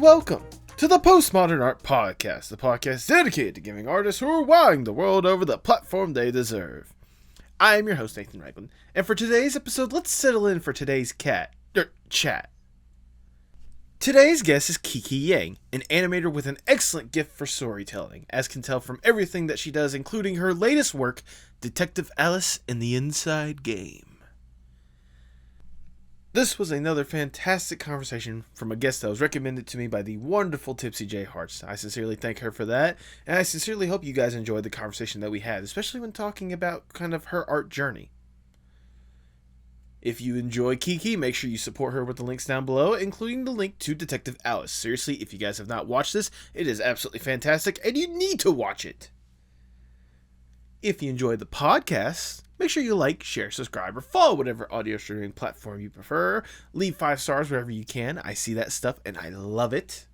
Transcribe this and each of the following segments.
and welcome to the Postmodern Art Podcast, the podcast dedicated to giving artists who are wowing the world over the platform they deserve. I am your host, Nathan Ragland, and for today's episode, let's settle in for today's chat. Today's guest is Kyky Yang, an animator with an excellent gift for storytelling, as can tell from everything that she does, including her latest work, Detective Alice in the Inside Game. This was another fantastic conversation from a guest that was recommended to me by the wonderful Tipsy J Hearts. I sincerely thank her for that, and I sincerely hope you guys enjoyed the conversation that we had, especially when talking about kind of her art journey. If you enjoy Kyky, make sure you support her with the links down below, including the link to Detective Alice. Seriously, if you guys have not watched this, it is absolutely fantastic, and you need to watch it. If you enjoyed the podcast, make sure you like, share, subscribe, or follow whatever audio streaming platform you prefer. Leave 5 stars wherever you can. I see that stuff, and I love it.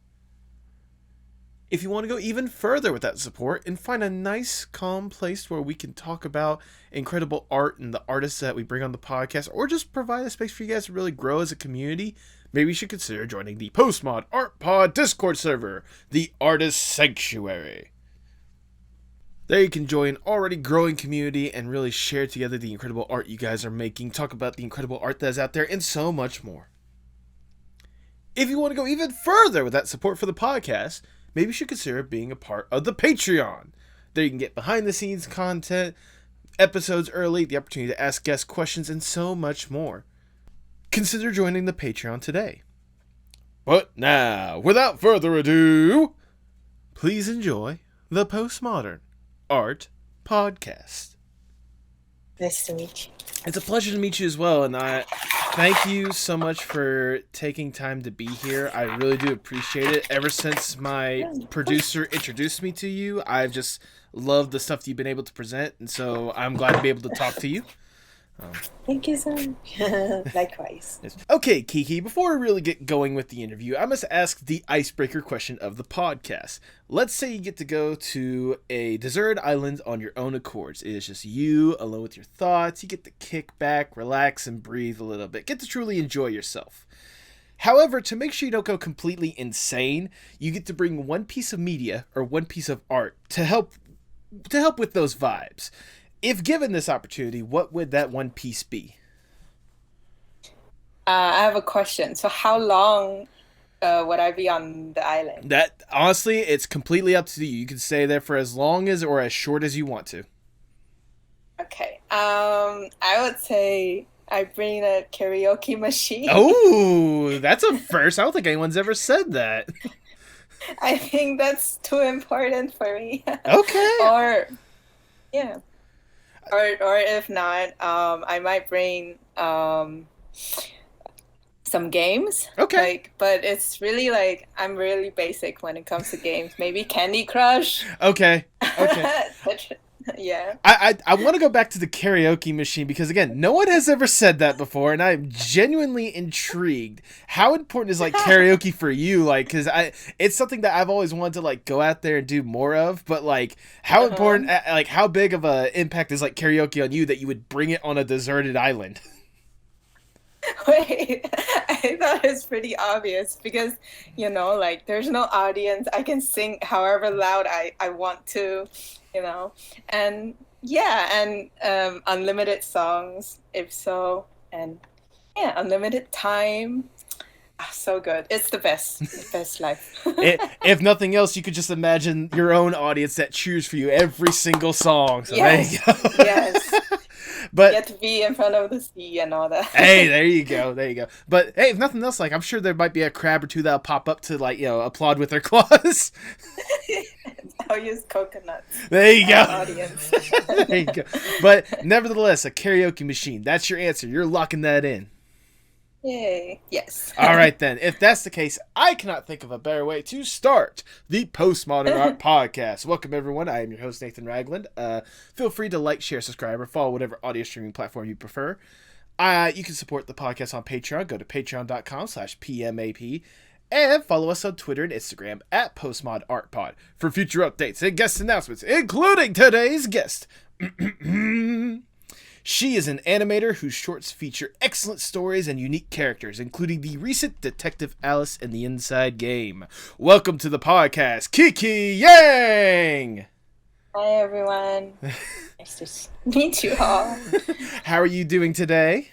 If you want to go even further with that support and find a nice, calm place where we can talk about incredible art and the artists that we bring on the podcast, or just provide a space for you guys to really grow as a community, maybe you should consider joining the Postmod Art Pod Discord server, the Artist Sanctuary. There you can join an already growing community and really share together the incredible art you guys are making, talk about the incredible art that is out there, and so much more. If you want to go even further with that support for the podcast, maybe you should consider being a part of the Patreon. There you can get behind-the-scenes content, episodes early, the opportunity to ask guest questions, and so much more. Consider joining the Patreon today. But now, without further ado, please enjoy the Postmodern Art Podcast. Nice to meet you. It's a pleasure to meet you as well, and I thank you so much for taking time to be here. I really do appreciate it. Ever since my producer introduced me to you, I've just loved the stuff that you've been able to present, and so I'm glad to be able to talk to you. Thank you so much. Likewise. Yes. Okay, Kyky, before we really get going with the interview, I must ask the icebreaker question of the podcast. Let's say you get to go to a deserted island on your own accords. It is just you, alone with your thoughts. You get to kick back, relax, and breathe a little bit. Get to truly enjoy yourself. However, to make sure you don't go completely insane, you get to bring one piece of media or one piece of art to help with those vibes. If given this opportunity, what would that one piece be? I have a question. So how long would I be on the island? That, honestly, it's completely up to you. You can stay there for as long as or as short as you want to. Okay. I would say I bring a karaoke machine. Oh, that's a first. I don't think anyone's ever said that. I think that's too important for me. Okay. Or if not, I might bring some games. Okay. But it's really I'm really basic when it comes to games. Maybe Candy Crush. Okay. Yeah. I want to go back to the karaoke machine because, again, no one has ever said that before, and I'm genuinely intrigued. How important is karaoke for you? Because it's something that I've always wanted to go out there and do more of. But how important, how big of an impact is karaoke on you that you would bring it on a deserted island? Wait, I thought it was pretty obvious because, there's no audience. I can sing however loud I want to, and unlimited songs, if so, and unlimited time. Oh, so good. It's the best life. If nothing else, you could just imagine your own audience that cheers for you every single song. So yes. There you go. Yes. But get to be in front of the sea and all that. Hey, there you go. But hey, if nothing else, I'm sure there might be a crab or two that'll pop up to applaud with their claws. I'll use coconuts. There you go. Audience. There you go. But nevertheless, a karaoke machine. That's your answer. You're locking that in. Yay. Yes. All right, then. If that's the case, I cannot think of a better way to start the Postmodern Art Podcast. Welcome, everyone. I am your host, Nathan Ragland. Feel free to like, share, subscribe, or follow whatever audio streaming platform you prefer. You can support the podcast on Patreon. Go to patreon.com/PMAP. And follow us on Twitter and Instagram at PostmodArtPod for future updates and guest announcements, including today's guest. She is an animator whose shorts feature excellent stories and unique characters, including the recent Detective Alice and the Inside Game. Welcome to the podcast, Kyky Yang! Hi everyone. Nice to meet you all. How are you doing today?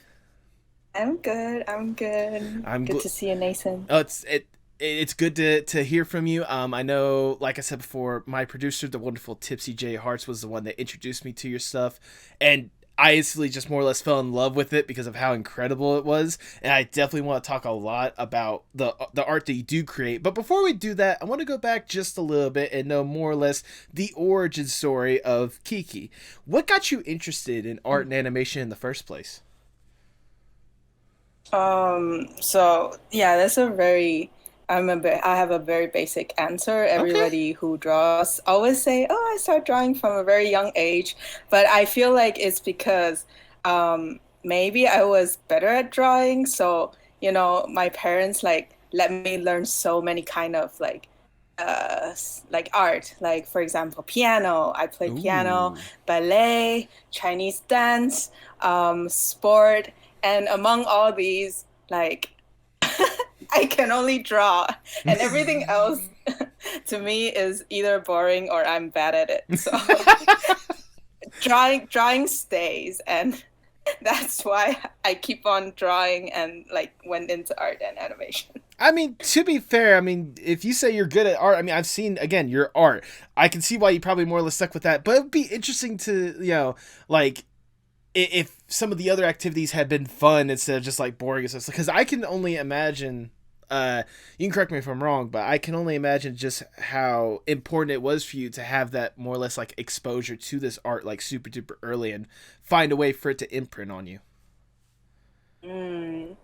I'm good. I'm good. Good to see you, Nathan. Oh, it's good to hear from you. I know, like I said before, my producer, the wonderful Tipsy J Hearts, was the one that introduced me to your stuff, and I instantly just more or less fell in love with it because of how incredible it was. And I definitely want to talk a lot about the art that you do create. But before we do that, I want to go back just a little bit and know more or less the origin story of Kyky. What got you interested in art and animation in the first place? So yeah, that's a very I have a very basic answer. Okay. Everybody who draws always say, "Oh, I start drawing from a very young age," but I feel like it's because maybe I was better at drawing. So, my parents like let me learn so many kind of like art. Like for example, piano. I play piano, Ooh. ballet, Chinese dance, sport, and among all these, like I can only draw, and everything else to me is either boring or I'm bad at it. So drawing stays, and that's why I keep on drawing and like went into art and animation. I mean, to be fair, I mean, if you say you're good at art, I mean, I've seen, again, your art. I can see why you probably more or less stuck with that. But it would be interesting to, like, if some of the other activities had been fun instead of just like boring and stuff, because I can only imagine, you can correct me if I'm wrong, but I can only imagine just how important it was for you to have that more or less like exposure to this art like super duper early and find a way for it to imprint on you. Mm.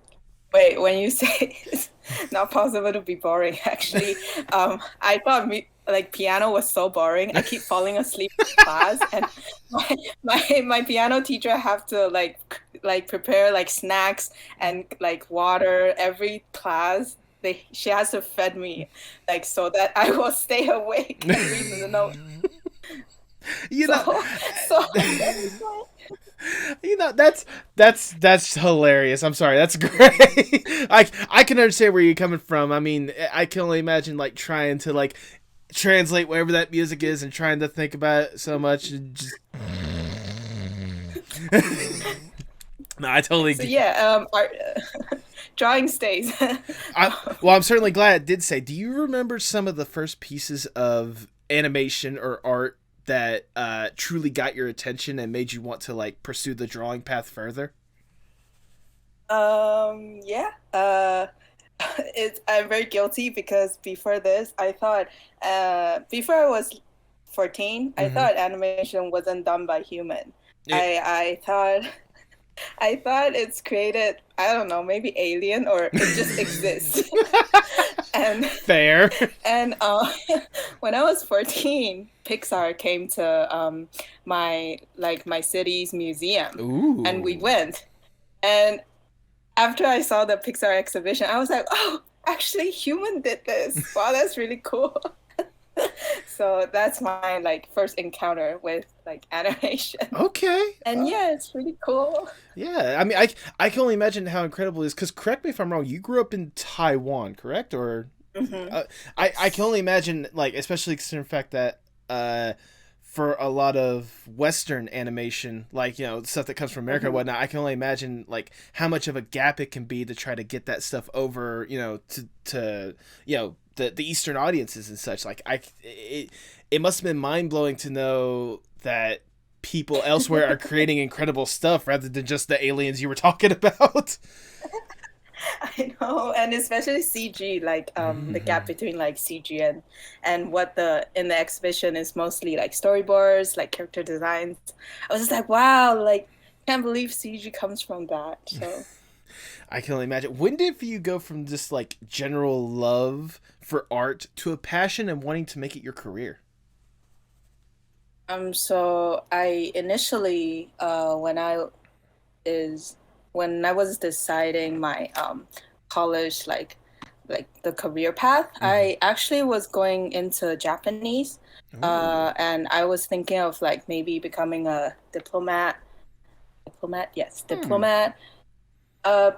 Wait, when you say it's not possible to be boring, actually, I thought like piano was so boring. I keep falling asleep in class, and my piano teacher have to like prepare like snacks and like water every class. She has to fed me like so that I will stay awake and read the note. you know So so that's hilarious. I'm sorry, that's great. I can understand where you're coming from. I mean, I can only imagine like trying to like translate whatever that music is and trying to think about it so much and just no, I totally so yeah, art, drawing stays. well, I'm certainly glad it did say. Do you remember some of the first pieces of animation or art that truly got your attention and made you want to like pursue the drawing path further? Yeah. I'm very guilty because before this, I thought, before I was 14, I Mm-hmm. thought animation wasn't done by human. It, I thought I thought it's created, I don't know, maybe alien or it just exists. and fair. and when I was 14, Pixar came to my city's museum, and we Ooh. went. And after I saw the Pixar exhibition, I was like, oh, actually, human did this. Wow, that's really cool. So that's my like first encounter with like animation. Okay. And yeah, it's pretty cool. Yeah. I mean, I can only imagine how incredible it is. Because correct me if I'm wrong. You grew up in Taiwan, correct? Or Hmm. I can only imagine, like, especially considering the fact that for a lot of Western animation, like stuff that comes from America and Hmm. whatnot, I can only imagine like how much of a gap it can be to try to get that stuff over, to the Eastern audiences and such. Like it must have been mind blowing to know that people elsewhere are creating incredible stuff rather than just the aliens you were talking about. I know, and especially CG, like the gap Hmm. between like CG and what the in the exhibition is mostly like storyboards, like character designs. I was just like, wow, like can't believe CG comes from that. So I can only imagine. When did you go from just like general love for art to a passion and wanting to make it your career? so I initially is when I was deciding my college like the career path, Hmm. I actually was going into Japanese, Ooh. and I was thinking of like maybe becoming a diplomat diplomat. Yes, Hmm. diplomat. Uh,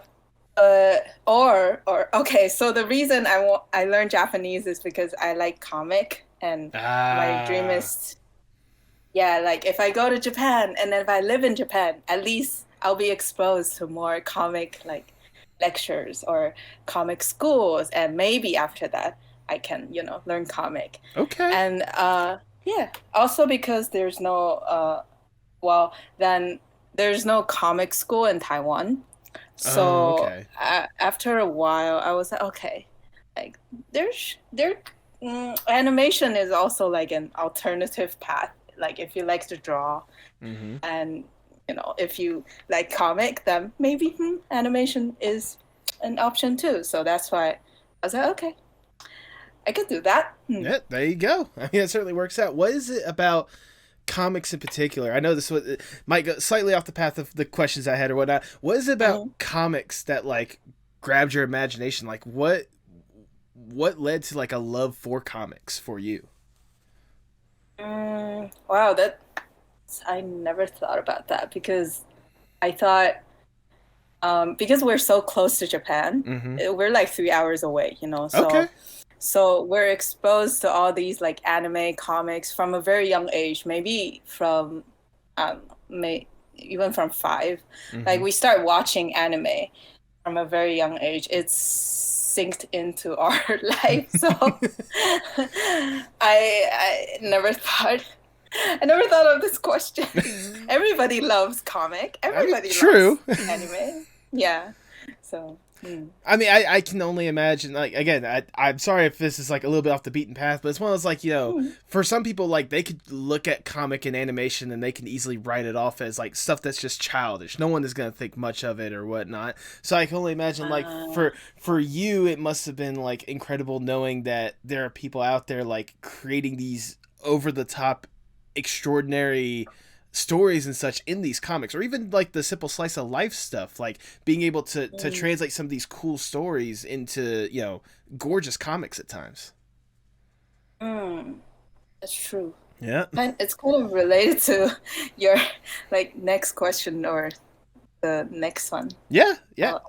or okay. So the reason I learned Japanese is because I like comic, and my dream Ah. is, yeah, like if I go to Japan and then if I live in Japan, at least I'll be exposed to more comic like lectures or comic schools, and maybe after that I can, learn comic. Okay. And yeah, also because there's no well, then there's no comic school in Taiwan. Oh, So okay. after a while, I was like, okay, like animation is also like an alternative path. Like if you like to draw, Mm-hmm. and if you like comic, then maybe animation is an option too. So that's why I was like, okay, I could do that. Yeah, there you go. I mean, it certainly works out. What is it about comics in particular? I know this might go slightly off the path of the questions I had or whatnot. What is it about Mm. comics that like grabbed your imagination? Like what led to like a love for comics for you? Wow, that I never thought about that because I thought because we're so close to Japan, Mm-hmm. we're like 3 hours away, Okay. so we're exposed to all these like anime comics from a very young age, maybe from may even from 5. Like Mm-hmm. we start watching anime from a very young age. It's synced into our life. So I never thought I never thought of this question. Everybody loves comic. I mean, Everybody true. loves anime. Yeah. So, I mean, I can only imagine. Like again, I'm sorry if this is like a little bit off the beaten path, but it's one of those like for some people like they could look at comic and animation and they can easily write it off as like stuff that's just childish. No one is gonna think much of it or whatnot. So I can only imagine like uh, for you, it must have been like incredible knowing that there are people out there like creating these over the top, extraordinary stories and such in these comics, or even like the simple slice of life stuff, like being able to mm, translate some of these cool stories into gorgeous comics at times. mm, that's true. Yeah. And it's kind of related to your like next question or the next one. Yeah. Yeah. Uh,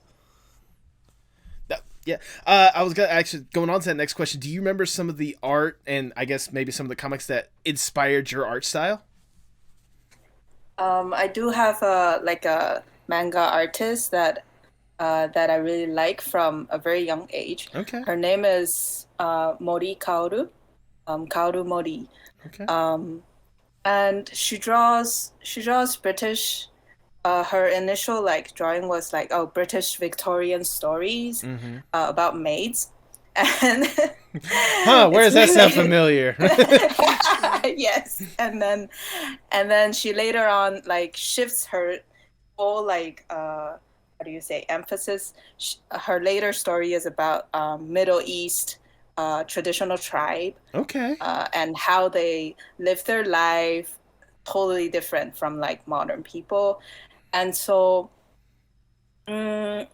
Yeah. I was gonna actually going on to that next question. Do you remember some of the art and I guess maybe some of the comics that inspired your art style? I do have a manga artist that I really like from a very young age. Okay. Her name is Mori Kaoru, Kaoru Mori, Okay. um, and she draws British. Her initial like drawing was like, oh, British Victorian stories Mm-hmm. about maids, and Huh? Where it's does that sound really familiar? yes. And then she later on like shifts her whole like how do you say emphasis. Her later story is about Middle East traditional tribe Okay. and how they live their life totally different from like modern people. And so mm,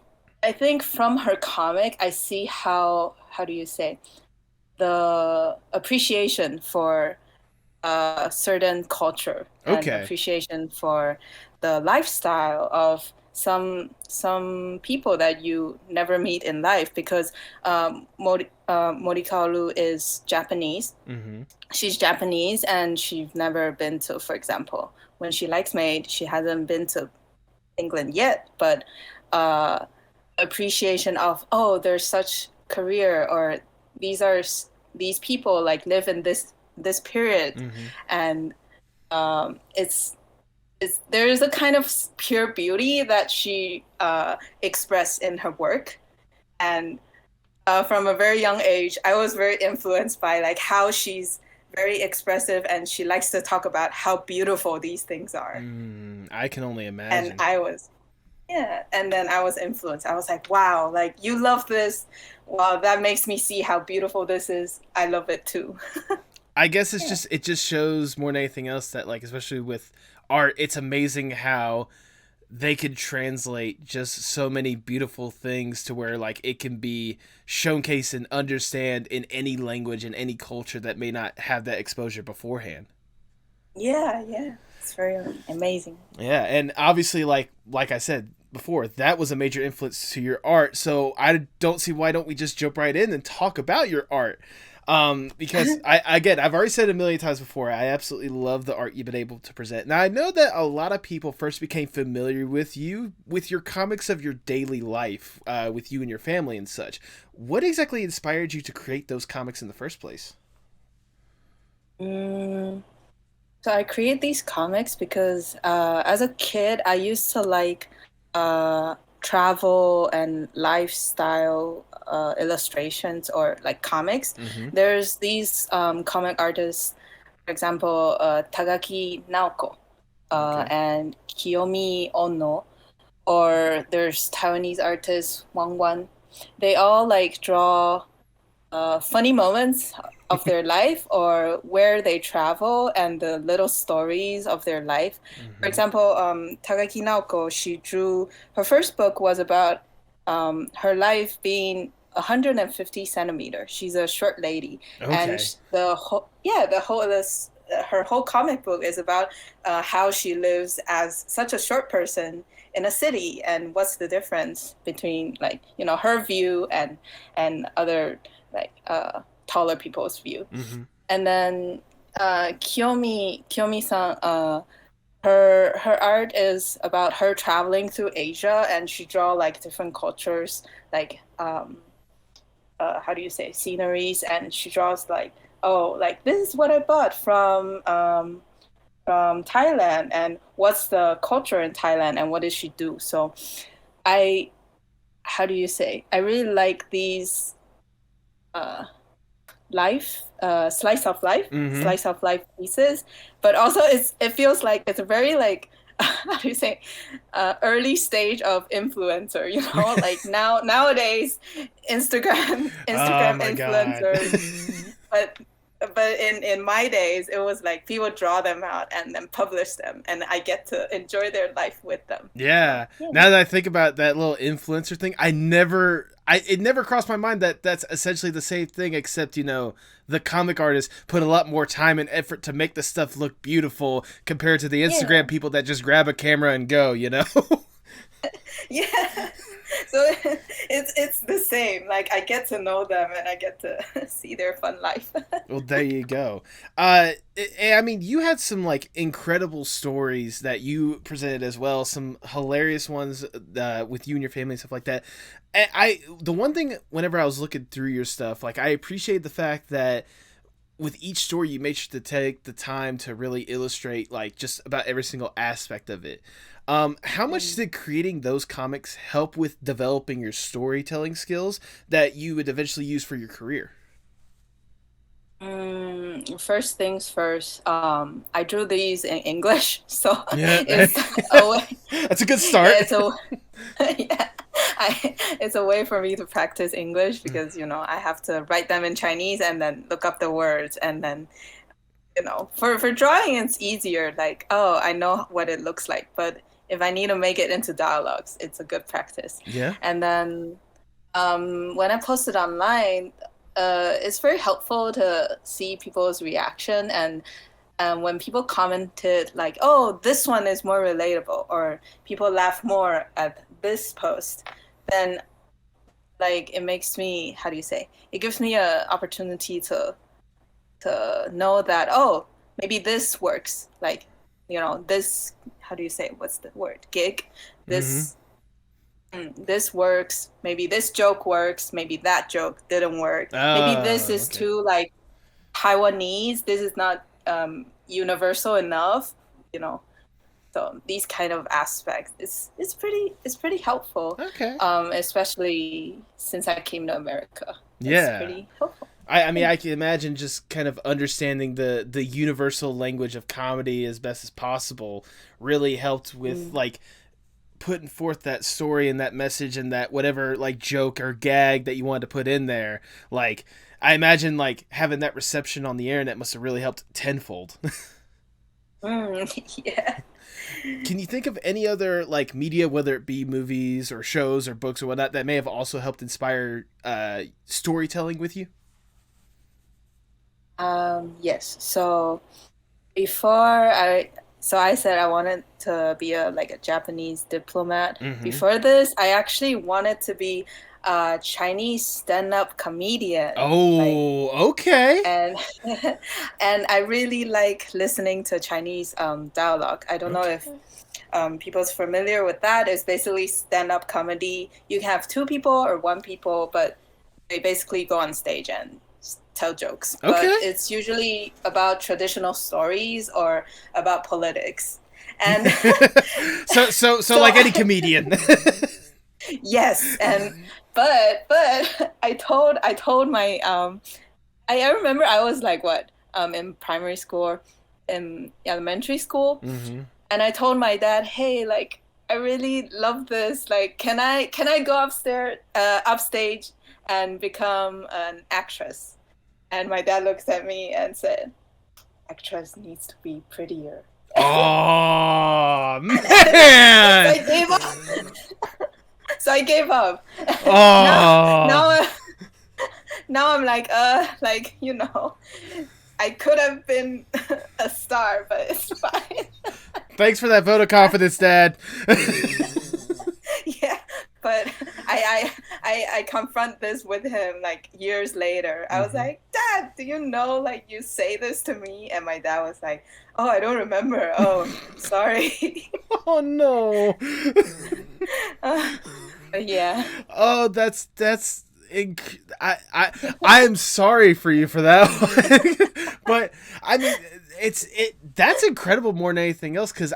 I think from her comic I see how do you say the appreciation for a certain culture and Okay. appreciation for the lifestyle of some people that you never meet in life because Morikawa is Japanese. Mm-hmm. She's Japanese and she's never been to, for example, when she likes maid, she hasn't been to England yet, but uh, appreciation of, oh, there's such career, or these are these people like live in this period, Mm-hmm. and it's there is a kind of pure beauty that she expressed in her work. And from a very young age I was very influenced by like how she's very expressive and she likes to talk about how beautiful these things are. I can only And imagine. I was Yeah, and then I was influenced. I was like, wow, like you love this. Wow, that makes me see how beautiful this is. I love it too. I guess it's Yeah. just it just shows more than anything else that like especially with art, it's amazing how they could translate just so many beautiful things to where like it can be showcased and understand in any language in any culture that may not have that exposure beforehand. Yeah, yeah. It's very amazing. Yeah, and obviously, like I said before, that was a major influence to your art. So I don't see why don't we just jump right in and talk about your art. Because I've already said it a million times before, I absolutely love the art you've been able to present. Now I know that a lot of people first became familiar with you with your comics of your daily life, with you and your family and such. What exactly inspired you to create those comics in the first place? Mm, so I create these comics because as a kid, I used to like uh, travel and lifestyle illustrations or like comics. Mm-hmm. There's these comic artists, for example, Tagaki Naoko Okay. and Kiyomi Ono, or there's Taiwanese artist Wang Wan. They all like draw funny moments of their life or where they travel and the little stories of their life. For Mm-hmm. example, Takaki Naoko, she drew her first book was about her life being 150 centimeters. She's a short lady, and Okay. the whole this her whole comic book is about how she lives as such a short person in a city and what's the difference between like her view and other like taller people's view. Mm-hmm. And then Kiyomi-san, her art is about her traveling through Asia, and she draw like different cultures, like how do you say sceneries, and she draws like like this is what I bought from Thailand, and what's the culture in Thailand, and what did she do? So I how do you say I really like these uh, life Mm-hmm. slice of life pieces, but also it feels like it's a very like how do you say early stage of influencer, like nowadays Oh Instagram my god. influencers, but in my days it was like people draw them out and then publish them, and I get to enjoy their life with them. So Yeah. yeah. Now that I think about that little influencer thing, it never crossed my mind that that's essentially the same thing, except the comic artists put a lot more time and effort to make the stuff look beautiful compared to the Instagram Yeah. people that just grab a camera and go. Yeah. So it's the same. Like I get to know them and I get to see their fun life. Well, there you go. I mean, you had some like incredible stories that you presented as well. Some hilarious ones with you and your family and stuff like that. And the one thing whenever I was looking through your stuff, like I appreciate the fact that with each story you made sure to take the time to really illustrate like just about every single aspect of it. How much Mm. did creating those comics help with developing your storytelling skills that you would eventually use for your career? First things first. I drew these in English, so Yeah, it's a way. that's a good Yeah, start. it's a yeah. It's a way for me to practice English because I have to write them in Chinese and then look up the words, and then for drawing it's easier. Like, oh, I know what it looks like, but if I need to make it into dialogues, it's a good practice. Yeah. And then when I post it online, it's very helpful to see people's reaction, and when people commented like, "Oh, this one is more relatable," or people laugh more at this post, then like it makes me, how do you say? It gives me a opportunity to know that, oh, maybe this works. Like, this, how do you say? What's the word? Gig. Mm-hmm. This this works. Maybe this joke works. Maybe that joke didn't work. Maybe this Oh, is okay. too like Taiwanese. This is not universal enough. You know, so these kind of aspects, it's pretty helpful, Okay. especially since I came to America. It's Yeah. pretty helpful. I mean, Yeah. I can imagine just kind of understanding the universal language of comedy as best as possible really helped with Mm. like putting forth that story and that message and that whatever like joke or gag that you wanted to put in there. Like I imagine like having that reception on the internet must have really helped tenfold. Yeah. Can you think of any other like media, whether it be movies or shows or books or whatnot, that may have also helped inspire storytelling with you? Yes. So before I so I said I wanted to be a Japanese diplomat. Mm-hmm. Before this, I actually wanted to be a Chinese stand-up comedian. Like, Oh, okay. and and I really like listening to Chinese dialogue. I don't know if Okay. people's familiar with that. It's basically stand-up comedy. You can have two people or one people, but they basically go on stage and tell jokes. But Okay. it's usually about traditional stories or about politics. And So so like any comedian. yes, and but I told my I remember I was like what in primary school, in elementary school, Mm-hmm. and I told my dad, hey, like I really love this. Like, can I go upstage and become an actress? And my dad looks at me and said, actress needs to be prettier. Oh So man. I gave up. So I gave up. now Oh. now now I'm like I could have been a star, but it's fine. Thanks for that vote of confidence, Dad. Yeah, but I confront this with him like years later. I was Mm-hmm. like, Dad, do you know like you say this to me? And my dad was like, oh, I don't remember. Oh, sorry. Oh no. uh, yeah. Oh, I am sorry for you for that one. But I mean, that's incredible more than anything else, because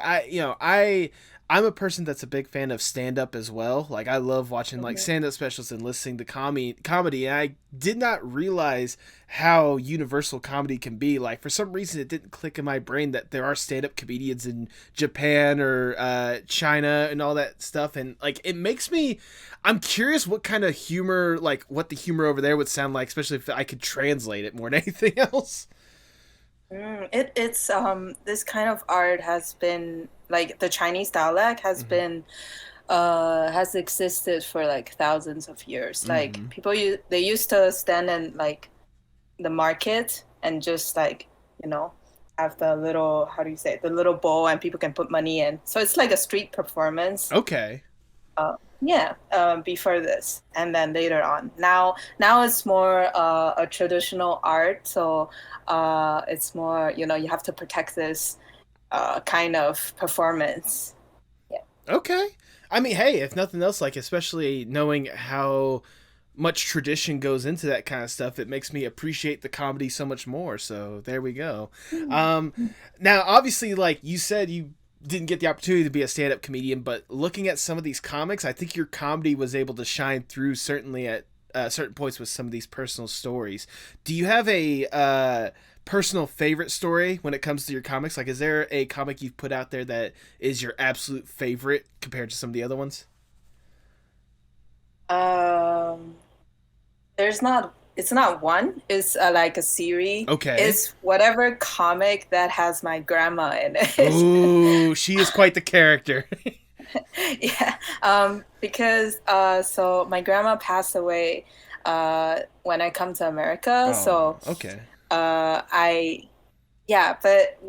I'm a person that's a big fan of stand up as well. Like I love watching like Mhm. stand up specials and listening to comedy, and I did not realize how universal comedy can be. Like for some reason it didn't click in my brain that there are stand up comedians in Japan or China and all that stuff, and like it makes me I'm curious what kind of humor, like what the humor over there would sound like, especially if I could translate it more than anything else. It's this kind of art has been like the Chinese dialect Mm-hmm. has existed for like thousands of years. Like Mm-hmm. they used to stand in like the market and just like have the little, how do you say it, the little bowl, and people can put money in, so it's like a street performance. Okay. Yeah, before this, and then later on, now it's more a traditional art, so it's more, you have to protect this kind of performance. Yeah. Okay. I mean, hey, if nothing else, like especially knowing how much tradition goes into that kind of stuff, it makes me appreciate the comedy so much more. So there we go. Um, Now, obviously, like you said, you didn't get the opportunity to be a stand-up comedian, but looking at some of these comics, I think your comedy was able to shine through, certainly at certain points with some of these personal stories. Do you have a personal favorite story when it comes to your comics? Like, is there a comic you've put out there that is your absolute favorite compared to some of the other ones? um it's not one, it's like a series. Okay. It's whatever comic that has my grandma in it. Ooh, she is quite the character. Yeah, because so my grandma passed away when I come to America. Oh, So okay. I yeah, but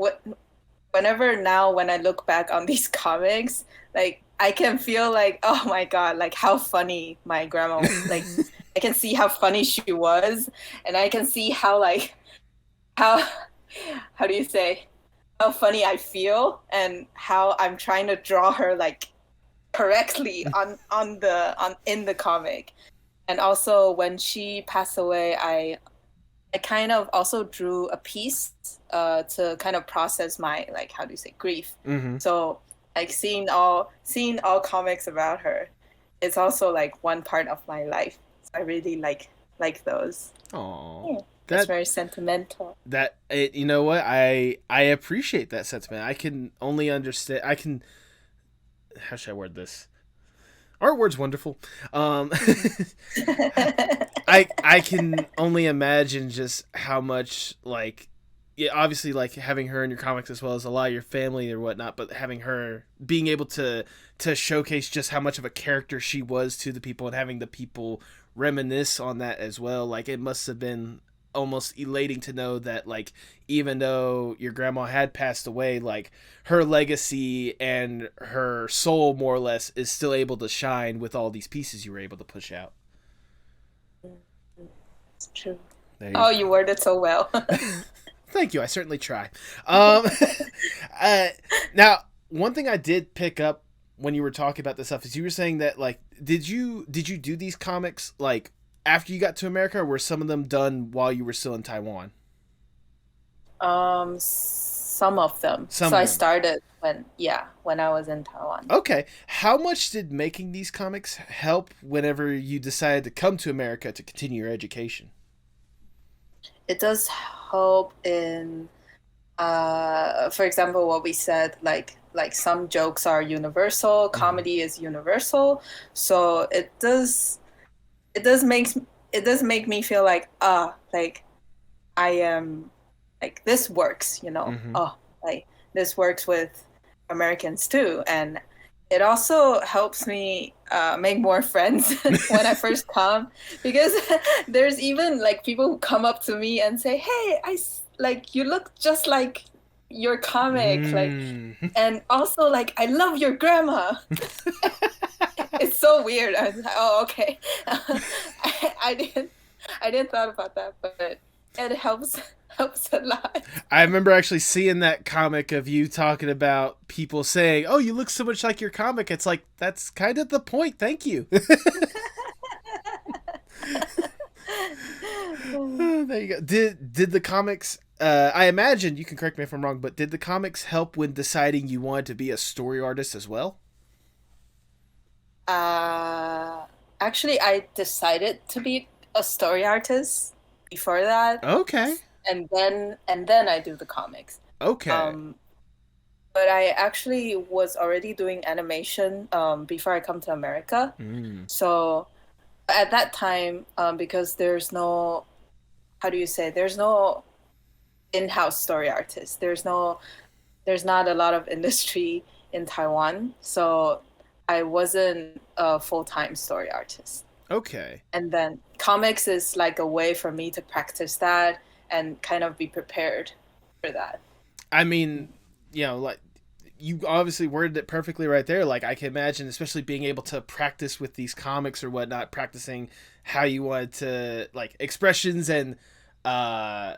whenever now when I look back on these comics, like I can feel like, oh my God, like how funny my grandma, like I can see how funny she was, and I can see how like how how do you say, how funny I feel, and how I'm trying to draw her like correctly on in the comic. And also when she passed away, I kind of also drew a piece to kind of process my, like, how do you say, grief. Mm-hmm. So like seeing all comics about her, it's also like one part of my life. So I really like those. Oh, Yeah, it's that very sentimental. that it. You know what? I appreciate that sentiment. I can only understand. I can. How should I word this? Artword's wonderful. Um, I can only imagine just how much, like, yeah, obviously like having her in your comics as well as a lot of your family or whatnot, but having her being able to showcase just how much of a character she was to the people and having the people reminisce on that as well. Like it must have been almost elating to know that, like, even though your grandma had passed away, like, her legacy and her soul, more or less, is still able to shine with all these pieces you were able to push out. It's true. There Oh, you you worded so well. Thank you. I certainly try. Um, now, one thing I did pick up when you were talking about this stuff is you were saying that, like, did you do these comics, like, after you got to America, or were some of them done while you were still in Taiwan? Some of them. Some So of I them. started when I was in Taiwan. Okay. How much did making these comics help whenever you decided to come to America to continue your education? It does help in, for example, what we said, like some jokes are universal, Mhm. comedy is universal. So it does makes it does make me feel like like I am like this works, you know. Mhm. Oh, like this works with Americans too, and it also helps me make more friends when I first come, because there's even like people who come up to me and say, "Hey, like you look just like your comic," like, Mm. and also like I love your grandma. It's so weird. I was like, oh, okay. I didn't thought about that, but it helps a lot. I remember actually seeing that comic of you talking about people saying, "Oh, you look so much like your comic." It's like, that's kind of the point. Thank you. Oh, there you go. Did the comics? I imagine, you can correct me if I'm wrong, but did the comics help when deciding you wanted to be a story artist as well? Uh, Actually, I decided to be a story artist before that, Okay. and then I do the comics. Okay. Um, but I actually was already doing animation before I come to America. Mm. So at that time, because there's no, how do you say, there's no in-house story artist. There's not a lot of industry in Taiwan, so I wasn't a full-time story artist. Okay. And then comics is like a way for me to practice that and kind of be prepared for that. I mean, like, you obviously worded it perfectly right there. Like, I can imagine, especially being able to practice with these comics or whatnot, practicing how you wanted to, like, expressions and uh,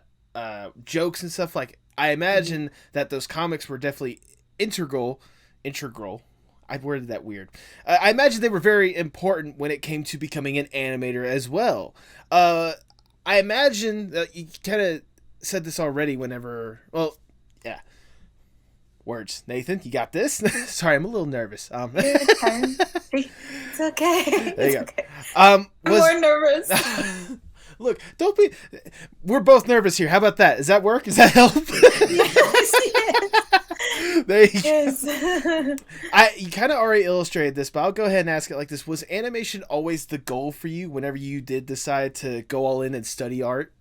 jokes and stuff. Like, I Mhm. imagine that those comics were definitely integral. I worded that weird. I imagine they were very important when it came to becoming an animator as well. Uh, I imagine that you kind of said this already whenever. Well, yeah, words. Nathan, you got this? Sorry, I'm a little nervous. Good time. It's okay. There you It's go. okay. I'm Was more nervous. look, don't be. We're both nervous here. How about that? Does that work? Does that help? Yes, There you yes. go. Yes. You kind of already illustrated this, but I'll go ahead and ask it like this: was animation always the goal for you whenever you did decide to go all in and study art?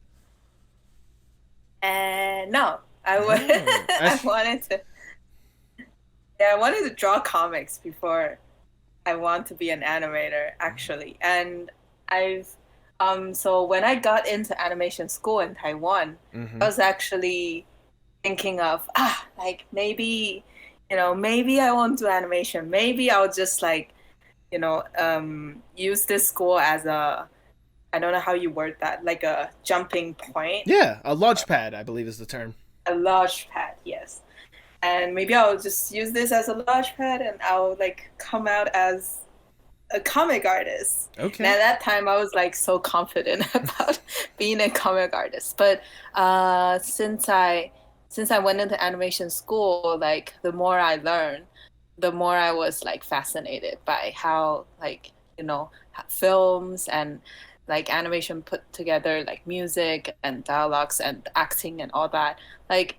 And no, Oh, I wanted to. Yeah, I wanted to draw comics before I want to be an animator, actually. And I've so when I got into animation school in Taiwan, mm-hmm. I was actually thinking of like maybe, you know, maybe I won't do animation. Maybe I'll just like, you know, use this school as a, I don't know how you word that, like a jumping point, Yeah, a launch pad, I believe is the term. a launch pad, yes. And maybe I'll just use this as a launch pad and I'll like come out as a comic artist. And Okay. at that time, I was like so confident about being a comic artist. But since I went into animation school, like the more I learned, the more I was like fascinated by how like you know films and like animation put together like music and dialogues and acting and all that. Like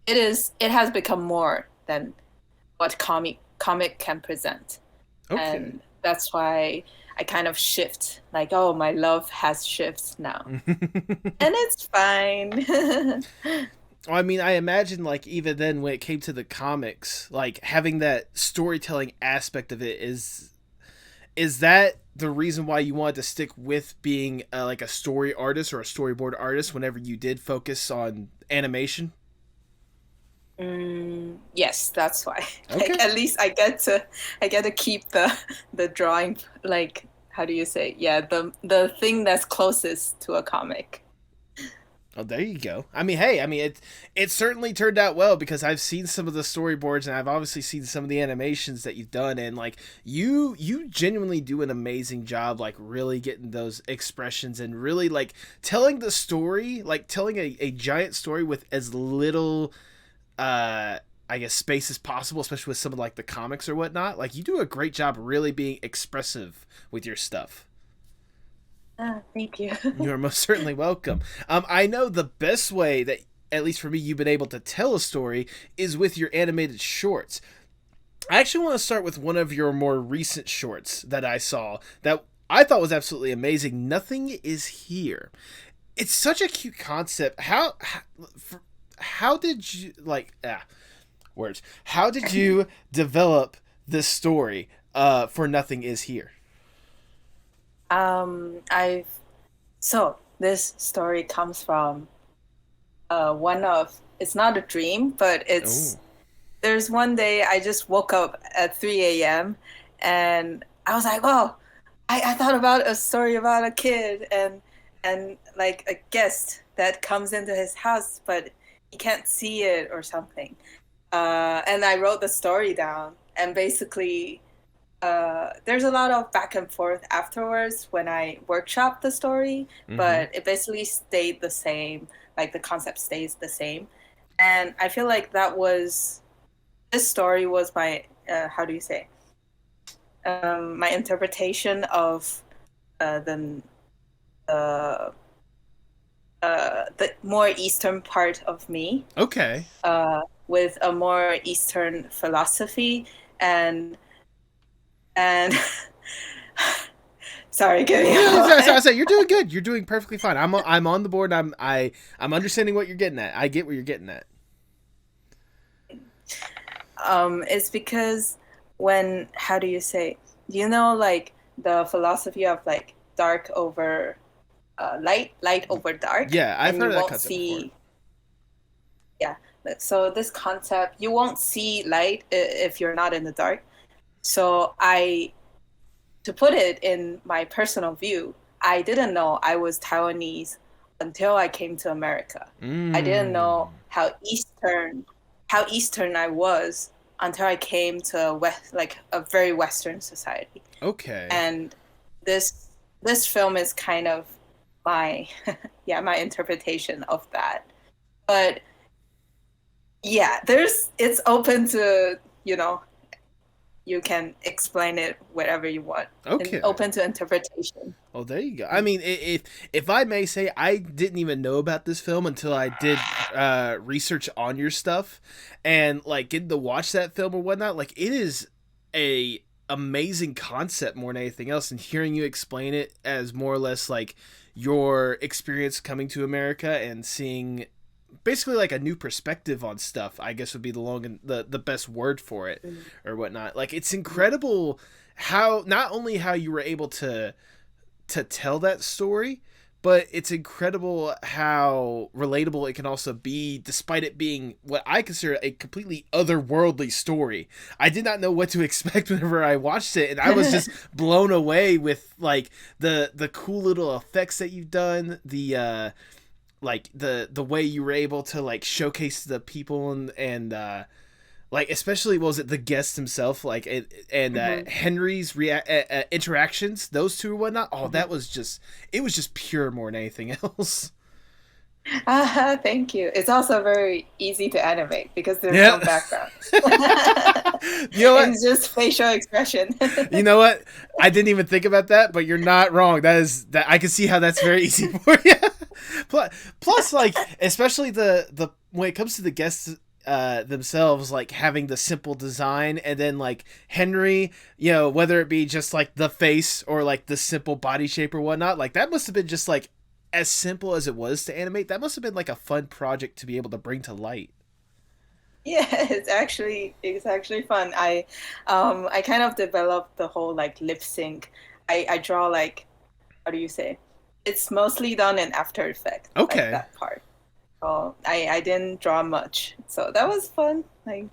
it has become more than what comic can present, Okay. and that's why I kind of shift like, oh, my love has shifts now, and it's fine. Well, I mean, I imagine, like, even then when it came to the comics, like, having that storytelling aspect of it is that the reason why you wanted to stick with being like a story artist or a storyboard artist whenever you did focus on animation? Yes, that's why. Okay. Like at least I get to keep the drawing, like how do you say? Yeah, the thing that's closest to a comic. Oh, there you go. I mean, hey, I mean it certainly turned out well because I've seen some of the storyboards and I've obviously seen some of the animations that you've done, and like you genuinely do an amazing job, like really getting those expressions and really like telling the story, like telling a giant story with as little I guess space as possible, especially with some of like the comics or whatnot. Like you do a great job really being expressive with your stuff. Thank you. You are most certainly welcome. I know the best way that, at least for me, you've been able to tell a story is with your animated shorts. I actually want to start with one of your more recent shorts that I saw that I thought was absolutely amazing. Nothing is here. It's such a cute concept. How did you like words? How did you develop this story for Nothing Is Here? I've so this story comes from one of it's not a dream, but Oh. there's one day I just woke up at 3 a.m. and I was like, oh, I thought about a story about a kid and like a guest that comes into his house, but he can't see it or something. And I wrote the story down, and basically there's a lot of back and forth afterwards when I workshop the story, Mm-hmm. but it basically stayed the same. Like the concept stays the same, and I feel like this story was my how do you say my interpretation of the the more eastern part of me, Okay. with a more eastern philosophy and sorry, give me a Yeah, I moment. say you're doing good. You're doing perfectly fine. I'm on the board. I'm understanding what you're getting at. I get what you're getting at. It's because when how do you say like the philosophy of like dark over light over dark, Yeah, I've and heard you of that won't concept before. see yeah. So this concept, you won't see light if you're not in the dark. So to put it in my personal view, I didn't know I was Taiwanese until I came to America. I didn't know Mm. how Eastern I was until I came to like a very Western society. Okay. And this this film is kind of my yeah, my interpretation of that. But yeah, it's open to, you can explain it whatever you want and Okay. open to interpretation. Oh, there you go. I mean, if I may say, I didn't even know about this film until I did research on your stuff, and like getting to watch that film or whatnot. Like, it is a amazing concept more than anything else, and hearing you explain it as more or less like your experience coming to America and seeing basically like a new perspective on stuff, I guess would be the best word for it or whatnot. Like, it's incredible how not only how you were able to tell that story, but it's incredible how relatable it can also be, despite it being what I consider a completely otherworldly story. I did not know what to expect whenever I watched it, and I was just blown away with like the cool little effects that you've done, the like the way you were able to like showcase the people and like especially what was it the guest himself like and Mhm, Henry's interactions, those two or whatnot. Oh, mhm. that was just it was just pure more than anything else. Thank you. It's also very easy to animate because there's no Yeah. background. You know what? It's just facial expression. You know what? I didn't even think about that, but you're not wrong. That I can see how that's very easy for you. Plus, like especially the when it comes to the guests themselves, like having the simple design, and then like Henry, whether it be just like the face or like the simple body shape or whatnot, like that must have been just like as simple as it was to animate. That must have been like a fun project to be able to bring to light. Yeah, it's actually fun. I kind of developed the whole like lip sync. I draw like, how do you say? It's mostly done in After Effects, like Okay. that part. So I didn't draw much. So that was fun. Like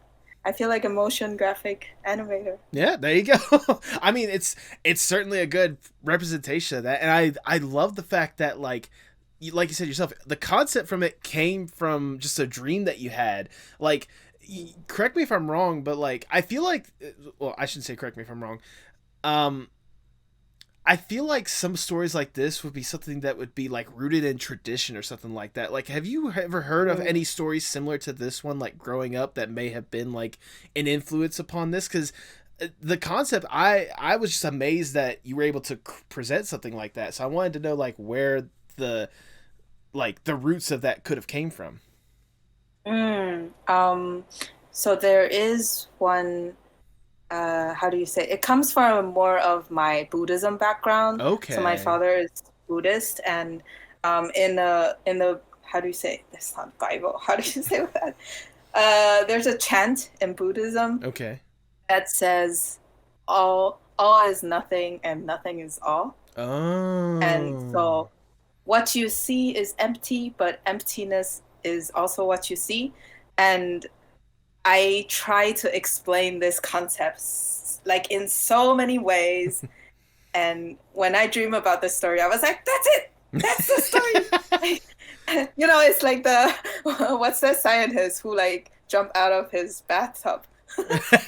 I feel like a motion graphic animator. Yeah, there you go. I mean, it's certainly a good representation of that, and I love the fact that like you said yourself, the concept from it came from just a dream that you had. Like, correct me if I'm wrong, but like I feel like, well, I shouldn't say correct me if I'm wrong. Um, I feel like some stories like this would be something that would be like rooted in tradition or something like that. Like, have you ever heard of Mm. any stories similar to this one, like growing up, that may have been like an influence upon this? Because the concept, I was just amazed that you were able to present something like that. So I wanted to know like where the the roots of that could have came from. Mm. So there is one, how do you say? It comes from more of my Buddhism background. So my Okay. father is Buddhist, and in the how do you say? That's not Bible. How do you say that? There's a chant in Buddhism Okay. that says, all is nothing and nothing is all." And Oh. so what you see is empty, but emptiness is also what you see. And I try to explain this concept like in so many ways. And when I dream about this story, I was like, that's it. That's the story. It's like the what's that scientist who like jumped out of his bathtub?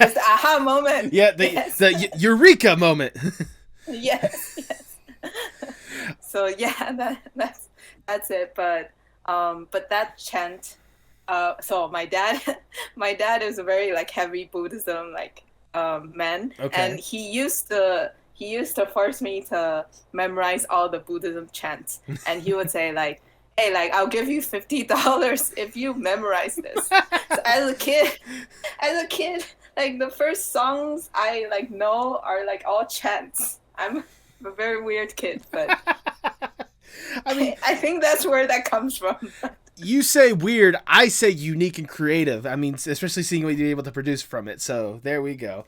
It's the aha moment. Yeah, Yes. the eureka moment. Yes. Yes. So yeah, that's it. But that chant. So my dad, my dad is a very like heavy Buddhism like man, and Okay. he used to force me to memorize all the Buddhism chants, and he would say like, "Hey, like I'll give you $50 if you memorize this." So as a kid, like the first songs I like know are like all chants. I'm a very weird kid, but I mean, I think that's where that comes from. you say weird, I say unique and creative. I mean, especially seeing what you're able to produce from it. So there we go.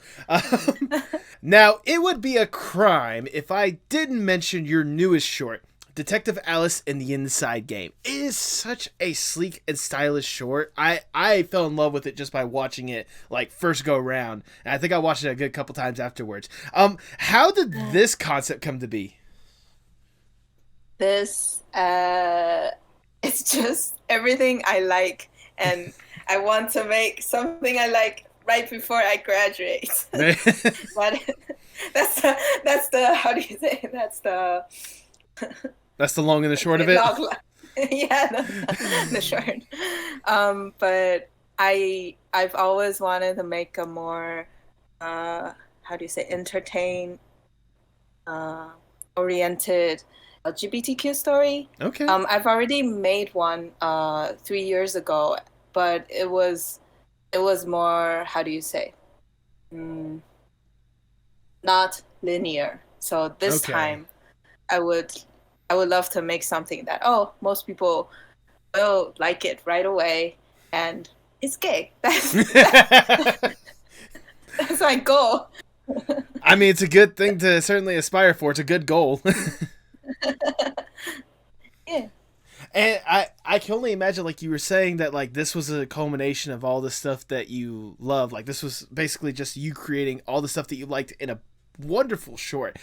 Now, it would be a crime if I didn't mention your newest short, Detective Alice in the Inside Game. It is such a sleek and stylish short. I fell in love with it just by watching it like first go round, and I think I watched it a good couple times afterwards. How did this concept come to be? This it's just everything I like, and I want to make something I like right before I graduate. That that's the how do you say, that's the That's the long and the short of it. log line. Yeah, the short. But I've always wanted to make a more how do you say, entertain uh oriented LGBTQ story. Okay. I've already made one 3 years ago, but it was more, how do you say, mm, not linear. So this Okay. time, I would I would love to make something that, most people will like it right away, and it's gay. That's my goal. I mean, it's a good thing to certainly aspire for. It's a good goal. Yeah. And I can only imagine, like you were saying, that like this was a culmination of all the stuff that you love. Like this was basically just you creating all the stuff that you liked in a wonderful short.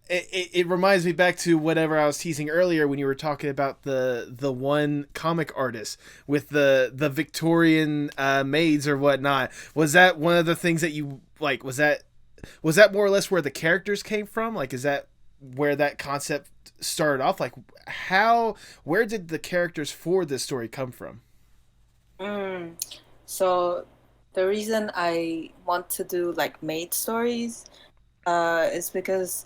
It reminds me back to whatever I was teasing earlier when you were talking about the one comic artist with the Victorian maids or whatnot. Was that one of the things that you like? Was that more or less where the characters came from? Like, is that where that concept started off? Like, where did the characters for this story come from? Mm. So the reason I want to do like maid stories is because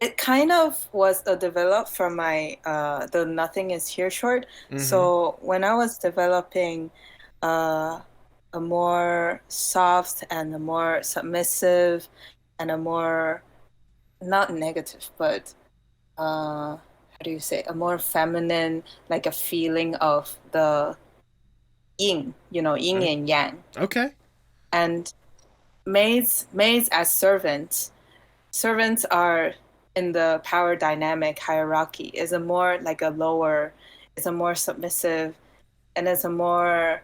it kind of was a develop from my the Nothing Is Here short. Mm-hmm. So when I was developing uh, a more soft and a more submissive and a more, not negative, but how do you say, a more feminine, like a feeling of the yin, yin and yang. Okay. And maids as servants are in the power dynamic hierarchy is a more like a lower, is a more submissive, and is a more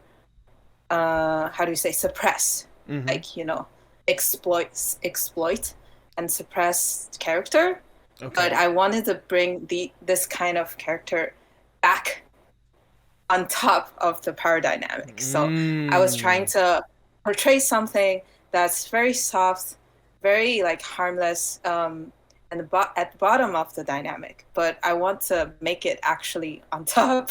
how do you say, suppress, Mm-hmm. like exploit and suppress character. But Okay. I wanted to bring this kind of character back on top of the power dynamic. So I was trying Mm. to portray something that's very soft, very like harmless, and at the bottom of the dynamic. But I want to make it actually on top.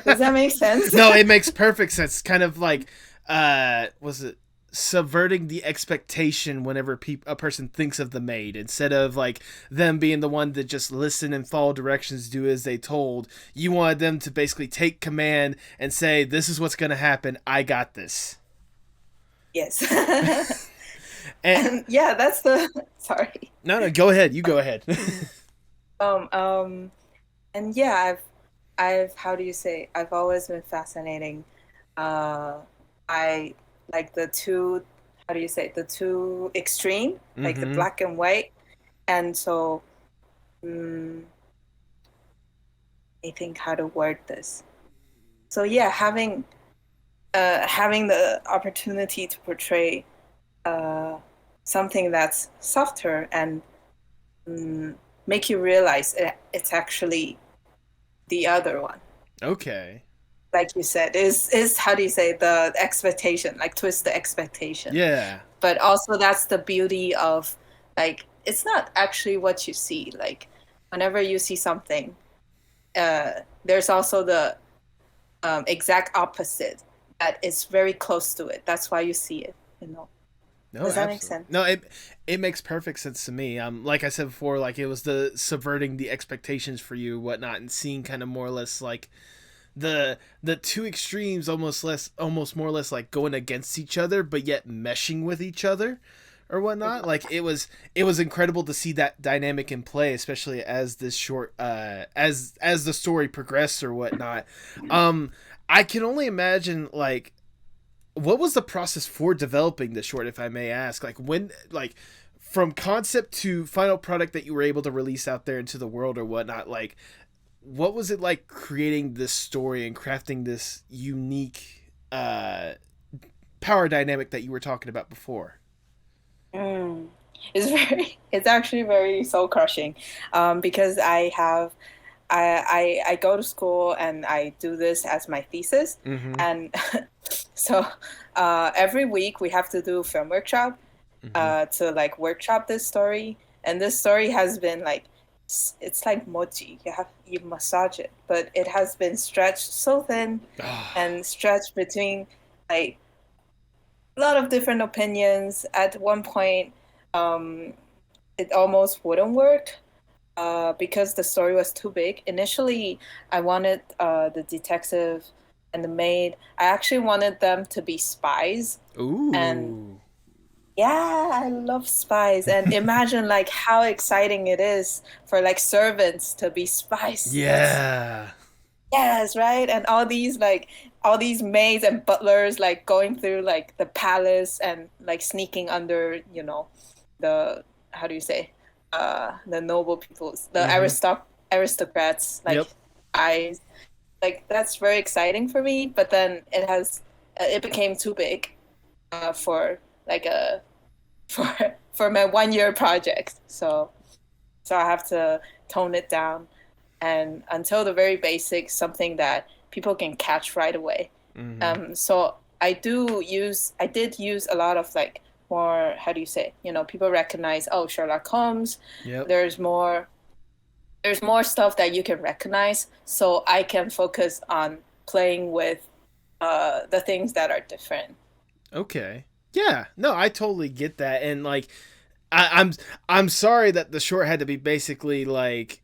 Does that make sense? No, it makes perfect sense. Kind of like, was it subverting the expectation whenever a person thinks of the maid, instead of like them being the one that just listen and follow directions, do as they told. You wanted them to basically take command and say, "This is what's going to happen. I got this." Yes. And And yeah, that's the sorry. no, no, go ahead. You go ahead. Um, um, and yeah, I've how do you say? I've always been fascinating. I like the two, how do you say? The two extreme, like the Mm-hmm. black and white. And so, um, I think how to word this. So yeah, having the opportunity to portray uh, something that's softer and make you realize it's actually the other one. Okay. Like you said, is how do you say, the expectation, like twist the expectation. Yeah. But also that's the beauty of, like, it's not actually what you see. Like whenever you see something, there's also the exact opposite that is very close to it. That's why you see it. No, Does that make absolutely. sense? No, it makes perfect sense to me. Like I said before, like it was the subverting the expectations for you, whatnot, and seeing kind of more or less like the two extremes, almost more or less like going against each other, but yet meshing with each other, or whatnot. Like it was incredible to see that dynamic in play, especially as this short, as the story progressed or whatnot. Um, I can only imagine like what was the process for developing this short, if I may ask? Like when, like from concept to final product that you were able to release out there into the world or whatnot, like what was it like creating this story and crafting this unique power dynamic that you were talking about before? Mm. It's actually very soul crushing, because I go to school and I do this as my thesis, Mm-hmm. and so every week we have to do film workshop, Mm-hmm. to like workshop this story, and this story has been like, it's like mochi. You massage it, but it has been stretched so thin and stretched between like a lot of different opinions. At one point, um, it almost wouldn't work, because the story was too big. Initially, I wanted the detective and the maid. I actually wanted them to be spies, and Ooh. yeah, I love spies. And imagine like how exciting it is for like servants to be spies. That's Yeah. yes, right? And all these maids and butlers like going through like the palace and like sneaking under, the how do you say? The noble peoples, the Mm-hmm. aristocrats, like Yep. eyes. Like that's very exciting for me, but then it became too big for like a for for my 1 year project. So I have to tone it down, and until the very basics, something that people can catch right away. Mm-hmm. So I did use a lot of like more, how do you say, people recognize, oh, Sherlock Holmes. Yep. There's more there's more stuff that you can recognize, so I can focus on playing with the things that are different. Okay. Yeah. No, I totally get that, and like I'm sorry that the short had to be basically like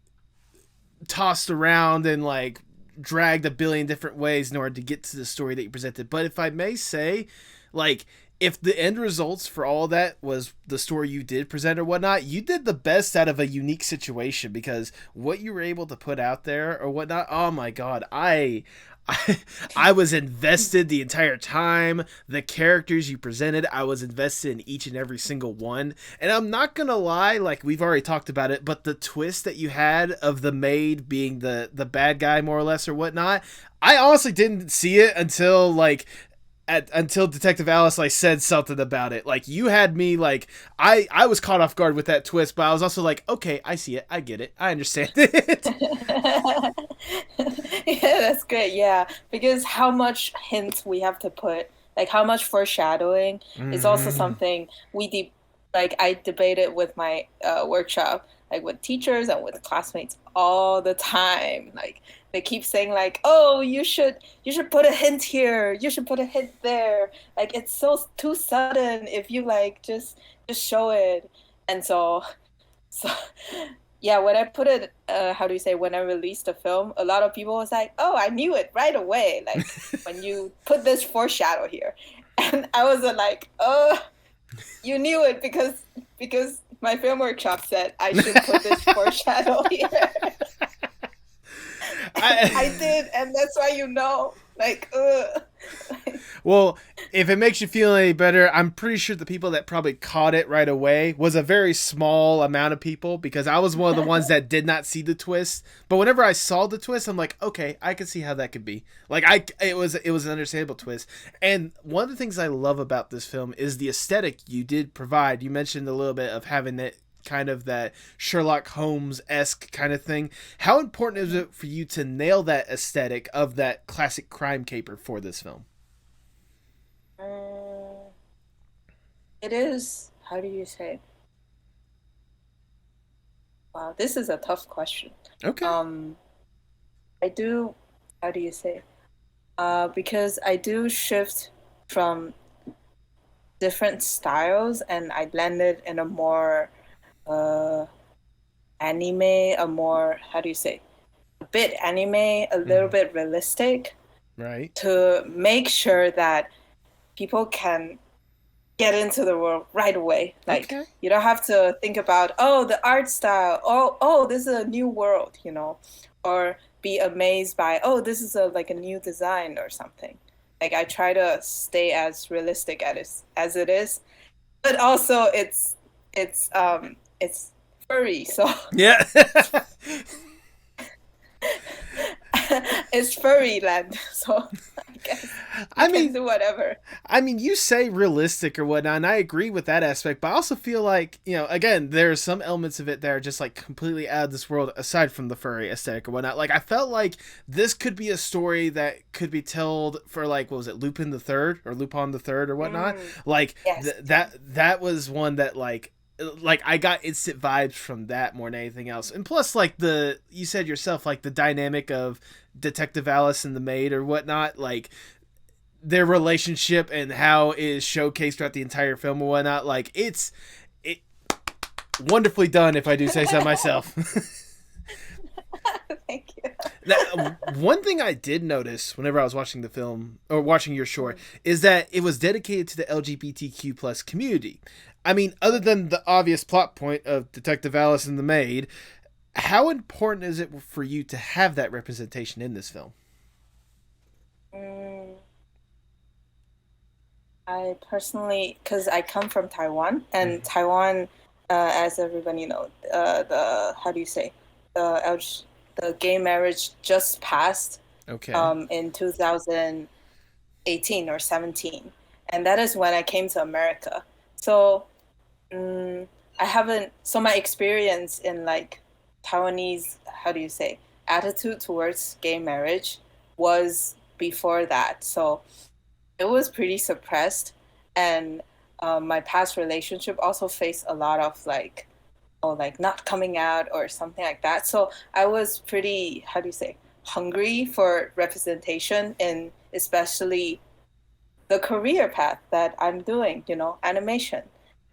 tossed around and like dragged a billion different ways in order to get to the story that you presented. But if I may say, like, if the end results for all that was the story you did present or whatnot, you did the best out of a unique situation, because what you were able to put out there or whatnot, oh my god, I was invested the entire time. The characters you presented, I was invested in each and every single one. And I'm not gonna lie, like we've already talked about it, but the twist that you had of the maid being the bad guy more or less or whatnot, I honestly didn't see it until until Detective Alice like said something about it. Like you had me like I was caught off guard with that twist, but I was also like, okay, I see it, I get it, I understand it. Yeah, that's great. Yeah, because how much hints we have to put, like how much foreshadowing is also Mm-hmm. something like I debated with my workshop, like with teachers and with classmates all the time. Like they keep saying like, "Oh, you should put a hint here. You should put a hint there." Like it's so too sudden if you like just show it. And so yeah, when I put it, how do you say, when I released the film, a lot of people was like, "Oh, I knew it right away." Like when you put this foreshadow here, and I was like, "Oh, you knew it because my film workshop said I should put this foreshadow here." And I I did, and that's why you know, like, Well, if it makes you feel any better, I'm pretty sure the people that probably caught it right away was a very small amount of people because I was one of the ones that did not see the twist. But whenever I saw the twist, I'm like, okay, I can see how that could be. Like it was an understandable twist. And one of the things I love about this film is the aesthetic you did provide. You mentioned a little bit of having it kind of that Sherlock Holmes esque kind of thing. How important is it for you to nail that aesthetic of that classic crime caper for this film? um, it is. How do you say? Wow, this is a tough question. Okay. Um, I do. How do you say? Because I do shift from different styles, and I blended in a more uh, anime, a more, how do you say, a bit anime, a little Mm-hmm. bit realistic Right. to make sure that people can get into the world right away. Like Okay. you don't have to think about, oh, the art style, oh, this is a new world, or be amazed by, oh, this is like a new design or something. Like I try to stay as realistic as it is, but also it's furry, so Yeah. it's furry land, so I guess you I can mean, do whatever. you say realistic or whatnot, and I agree with that aspect. But I also feel like again, there are some elements of it that are just like completely out of this world, aside from the furry aesthetic or whatnot. Like I felt like this could be a story that could be told for like what was it, Lupin the Third or Lupin the Third or whatnot. Mm, Like yes. that was one that like I got instant vibes from that more than anything else. And plus like the you said yourself, like the dynamic of Detective Alice and the maid or whatnot, like their relationship and how it is showcased throughout the entire film or whatnot, like it wonderfully done if I do say so myself. Thank you. That one thing I did notice whenever I was watching the film or watching your short Mm, is that it was dedicated to the LGBTQ plus community. I mean, other mm, than the obvious plot point of Detective Alice and the maid, how important is it for you to have that representation in this film? mm. I personally, because I come from Taiwan, and Mm-hmm. Taiwan, as everybody know, the how do you say, the gay marriage just passed Okay. in 2018 or 17, and that is when I came to America. So mm, I haven't. So my experience in like Taiwanese, how do you say, attitude towards gay marriage was before that. So it was pretty suppressed, and my past relationship also faced a lot of like, oh, like not coming out or something like that. So I was pretty, how do you say, hungry for representation in especially the career path that I'm doing, animation.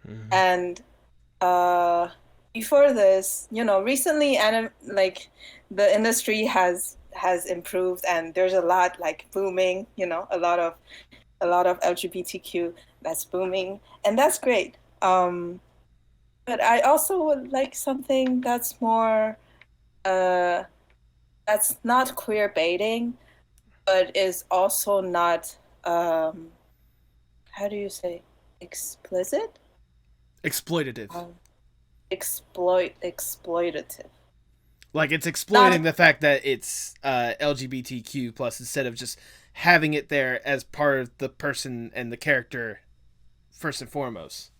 Mm-hmm. And uh, before this, recently, like the industry has improved, and there's a lot like booming, a lot of LGBTQ that's booming, and that's great. But I also would like something that's more, uh, that's not queer baiting, but is also not how do you say explicit? Exploitative. Um, exploitative. Like it's exploiting Not the fact that it's LGBTQ plus instead of just having it there as part of the person and the character first and foremost.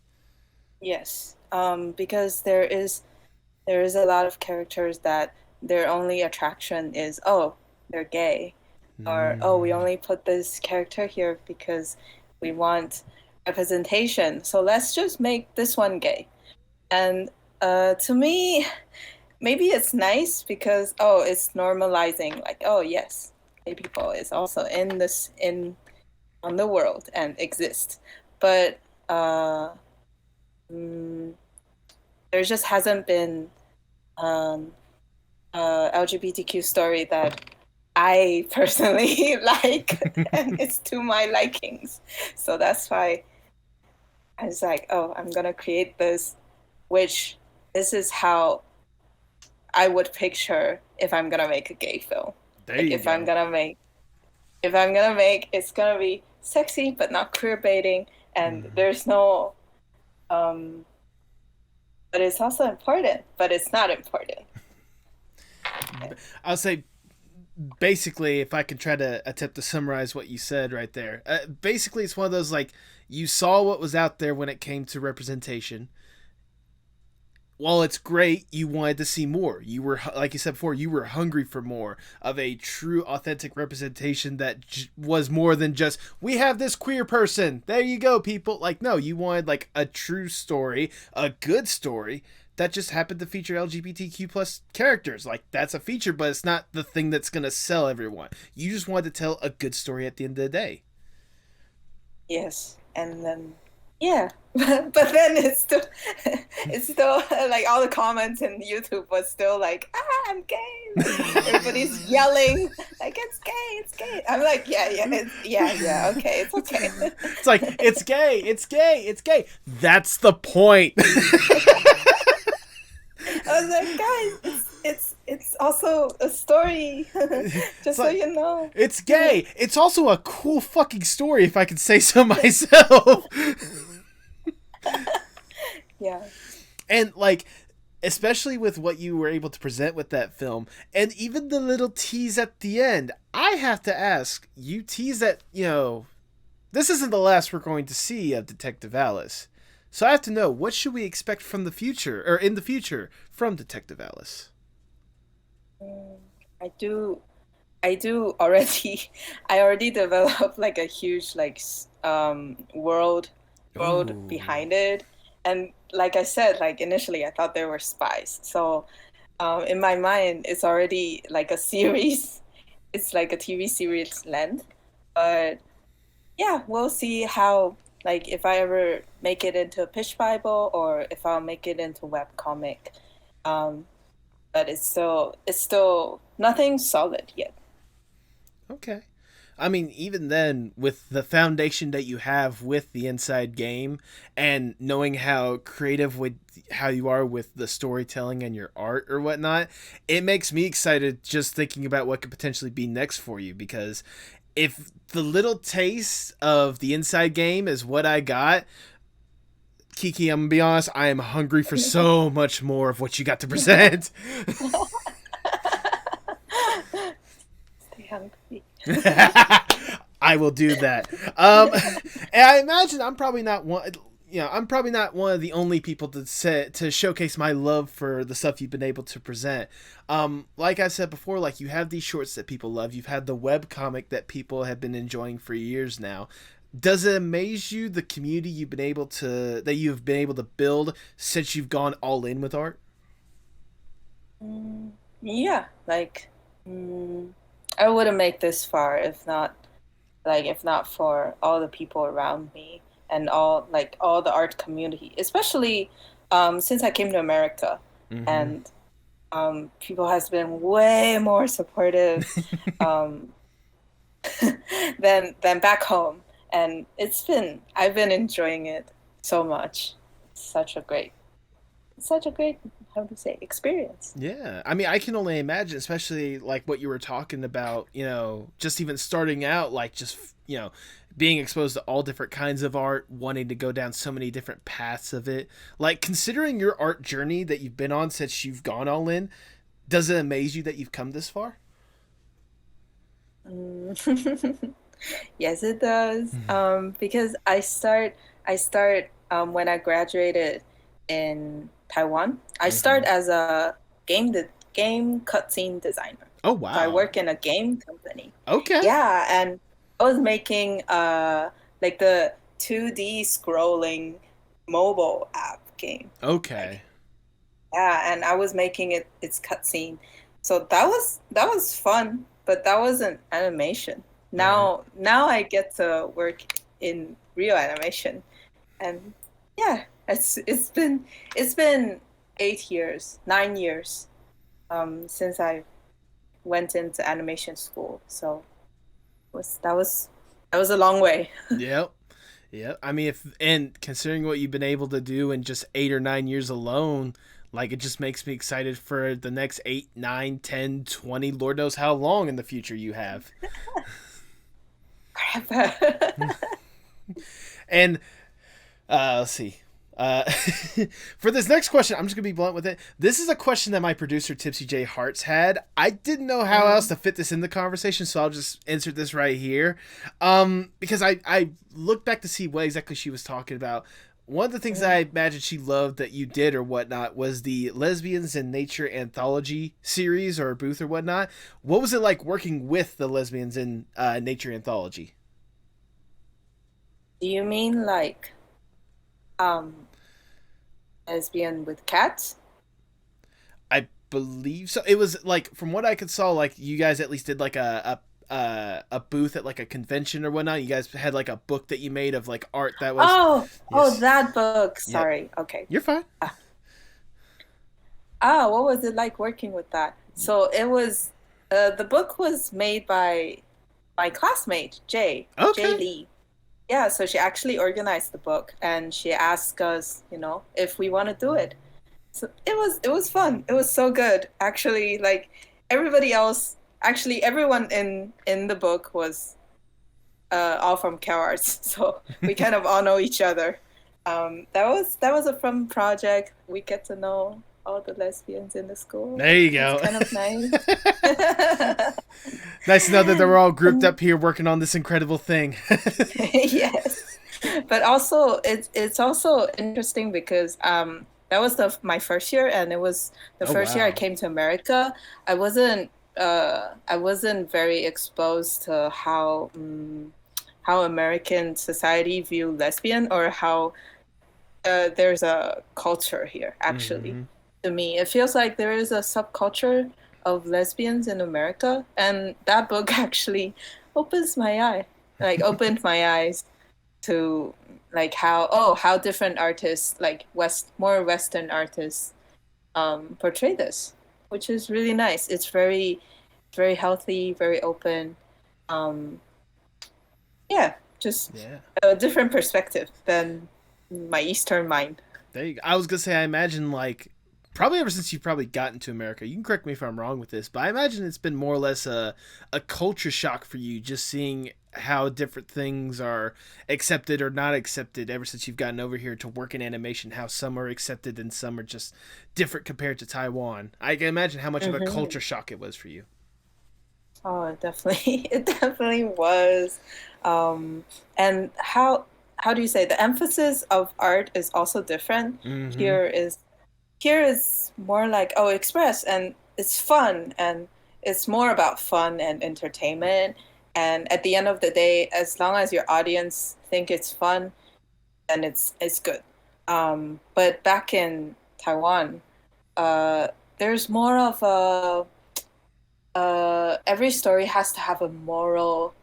yes, because there is a lot of characters that their only attraction is, oh, they're gay, or oh, we Mm. only put this character here because we want representation, so let's just make this one gay. And to me, maybe it's nice because, oh, it's normalizing, like, oh yes, gay people is also in this in on the world and exist, but uh, mm, there just hasn't been um, LGBTQ story that I personally like, and it's to my likings. So that's why I was like, oh, I'm gonna create this, which this is how I would picture if I'm gonna make a gay film. There Like you go. if I'm gonna make, it's gonna be sexy but not queer baiting, and Mm. there's no, um, but it's also important, but it's not important. I'll say basically, if I can try to attempt to summarize what you said right there, basically it's one of those like you saw what was out there when it came to representation. While it's great, you wanted to see more. You were, like you said before, you were hungry for more of a true, authentic representation that was more than just we have this queer person. There you go, people. Like no, you wanted like a true story, a good story that just happened to feature LGBTQ plus characters. Like that's a feature, but it's not the thing that's gonna sell everyone. You just wanted to tell a good story at the end of the day. Yes, and then yeah, but then it's still like all the comments in YouTube was still like, ah, I'm gay. Like everybody's yelling, like it's gay, it's gay. I'm like, yeah, yeah, yeah, okay, it's okay. It's like it's gay, it's gay, it's gay. That's the point. I was like, guys, it's also a story, It's just so like you know. it's gay. It's also a cool fucking story, if I can say so myself. Yeah. And like, especially with what you were able to present with that film, and even the little tease at the end, I have to ask. You tease that this isn't the last we're going to see of Detective Alice. So I have to know what should we expect from the future or in the future from Detective Alice. Mm, I do I do already I already developed like a huge like world Oh. behind it. And like I said, like initially I thought they were spies. So in my mind it's already like a series. It's like a TV series length. But yeah, we'll see how, like if I ever make it into a pitch Bible or if I'll make it into web comic. Um, but it's still nothing solid yet. Okay. I mean, even then, with the foundation that you have with the inside game, and knowing how creative with how you are with the storytelling and your art or whatnot, it makes me excited just thinking about what could potentially be next for you. Because if the little taste of the inside game is what I got, Kyky, I'm gonna be honest, I am hungry for so much more of what you got to present. Stay hungry. I will do that. And I imagine I'm probably not one. I'm probably not one of the only people to showcase my love for the stuff you've been able to present. Like I said before, like you have these shorts that people love. You've had the web comic that people have been enjoying for years now. Does it amaze you the community you've been able to build since you've gone all in with art? Yeah, like mm, I wouldn't make this far if not for all the people around me and all the art community, especially since I came to America, Mm-hmm. and people has been way more supportive um, than back home, and I've been enjoying it so much. It's such a great such a great, how to say, experience. Yeah, I mean, I can only imagine, especially like what you were talking about, just even starting out, like just, being exposed to all different kinds of art, wanting to go down so many different paths of it. Like, considering your art journey that you've been on since you've gone all in, does it amaze you that you've come this far? Mm. Yes, it does. Because I start when I graduated in Taiwan. I start Mm-hmm. as a game cutscene designer. Oh, So I wow. work in a game company. Okay. Yeah, and I was making like the 2D scrolling mobile app game. Like, Okay. yeah, and I was making its cutscene. So that was fun, but that wasn't animation. Right. Now I get to work in real animation. And yeah, it's been 8 years, 9 years since I went into animation school. So that was a long way. Yep. Yeah, I mean, if and considering what you've been able to do in just 8 or 9 years alone, like it just makes me excited for the next 8, 9, 10, 20, Lord knows how long in the future you have. And let's see. Uh, for this next question, I'm just gonna be blunt with it. This is a question that my producer Tipsy J Hearts had. I didn't know how else Mm, to fit this in the conversation, so I'll just insert this right here. Because I looked back to see what exactly she was talking about. One of the things that mm. I imagine she loved that you did or whatnot was the Lesbians in Nature anthology series or booth or whatnot. What was it like working with the Lesbians in Nature anthology? Do you mean like um lesbian with cats? I believe so. It was like from what I could saw, like you guys at least did like a booth at like a convention or whatnot. You guys had like a book that you made of like art that was Oh, yes, that book. yep. Sorry. Okay. You're fine. Ah, what was it like working with that? So it was the book was made by my classmate, Jay Okay. Lee. Yeah, so she actually organized the book and she asked us, if we want to do it. So it was fun. It was so good. Actually, like everybody else, actually everyone in the book was all from CalArts, so we kind of all know each other. That was a fun project. We get to know all the lesbians in the school. There you It's go. kind of nice. Nice to know that they're all grouped And up here working on this incredible thing. yes, but also it's also interesting because that was my first year, and it was the Oh first year I wow. came to America. I wasn't very exposed to how American society view lesbian, or how there's a culture here, actually. Mm-hmm. To me, it feels like there is a subculture of lesbians in America, and that book actually opened my eyes to like how different artists, like more Western artists, portray this, which is really nice. It's very healthy, very open. Um, yeah, just Yeah. a different perspective than my Eastern mind. There you go. I was gonna say I imagine like probably ever since you've probably gotten to America, you can correct me if I'm wrong with this, but I imagine it's been more or less a culture shock for you just seeing how different things are accepted or not accepted ever since you've gotten over here to work in animation, how some are accepted and some are just different compared to Taiwan. I can imagine how much of a Hmm. culture shock it was for you. Oh, it definitely, it definitely was. Um, and how do you say, the emphasis of art is also different. Mm-hmm. Here is here is more like, oh, express, and it's fun, and it's more about fun and entertainment. And at the end of the day, as long as your audience think it's fun, then it's good. But back in Taiwan, uh, there's more of a every story has to have a moral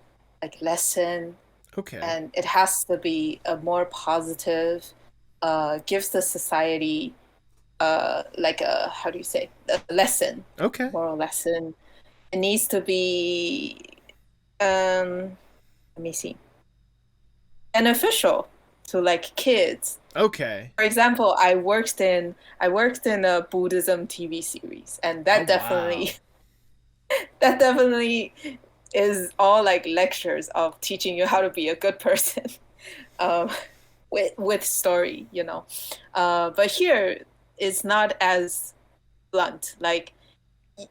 like lesson, Okay. and it has to be a more positive, gives the society like a, how do you say, a lesson, Okay. moral lesson. It needs to be, let me see, beneficial to like kids. Okay. For example, I worked in a Buddhism TV series, and Oh wow. that definitely is all like lectures of teaching you how to be a good person, um, with story, you know. But here it's not as blunt. Like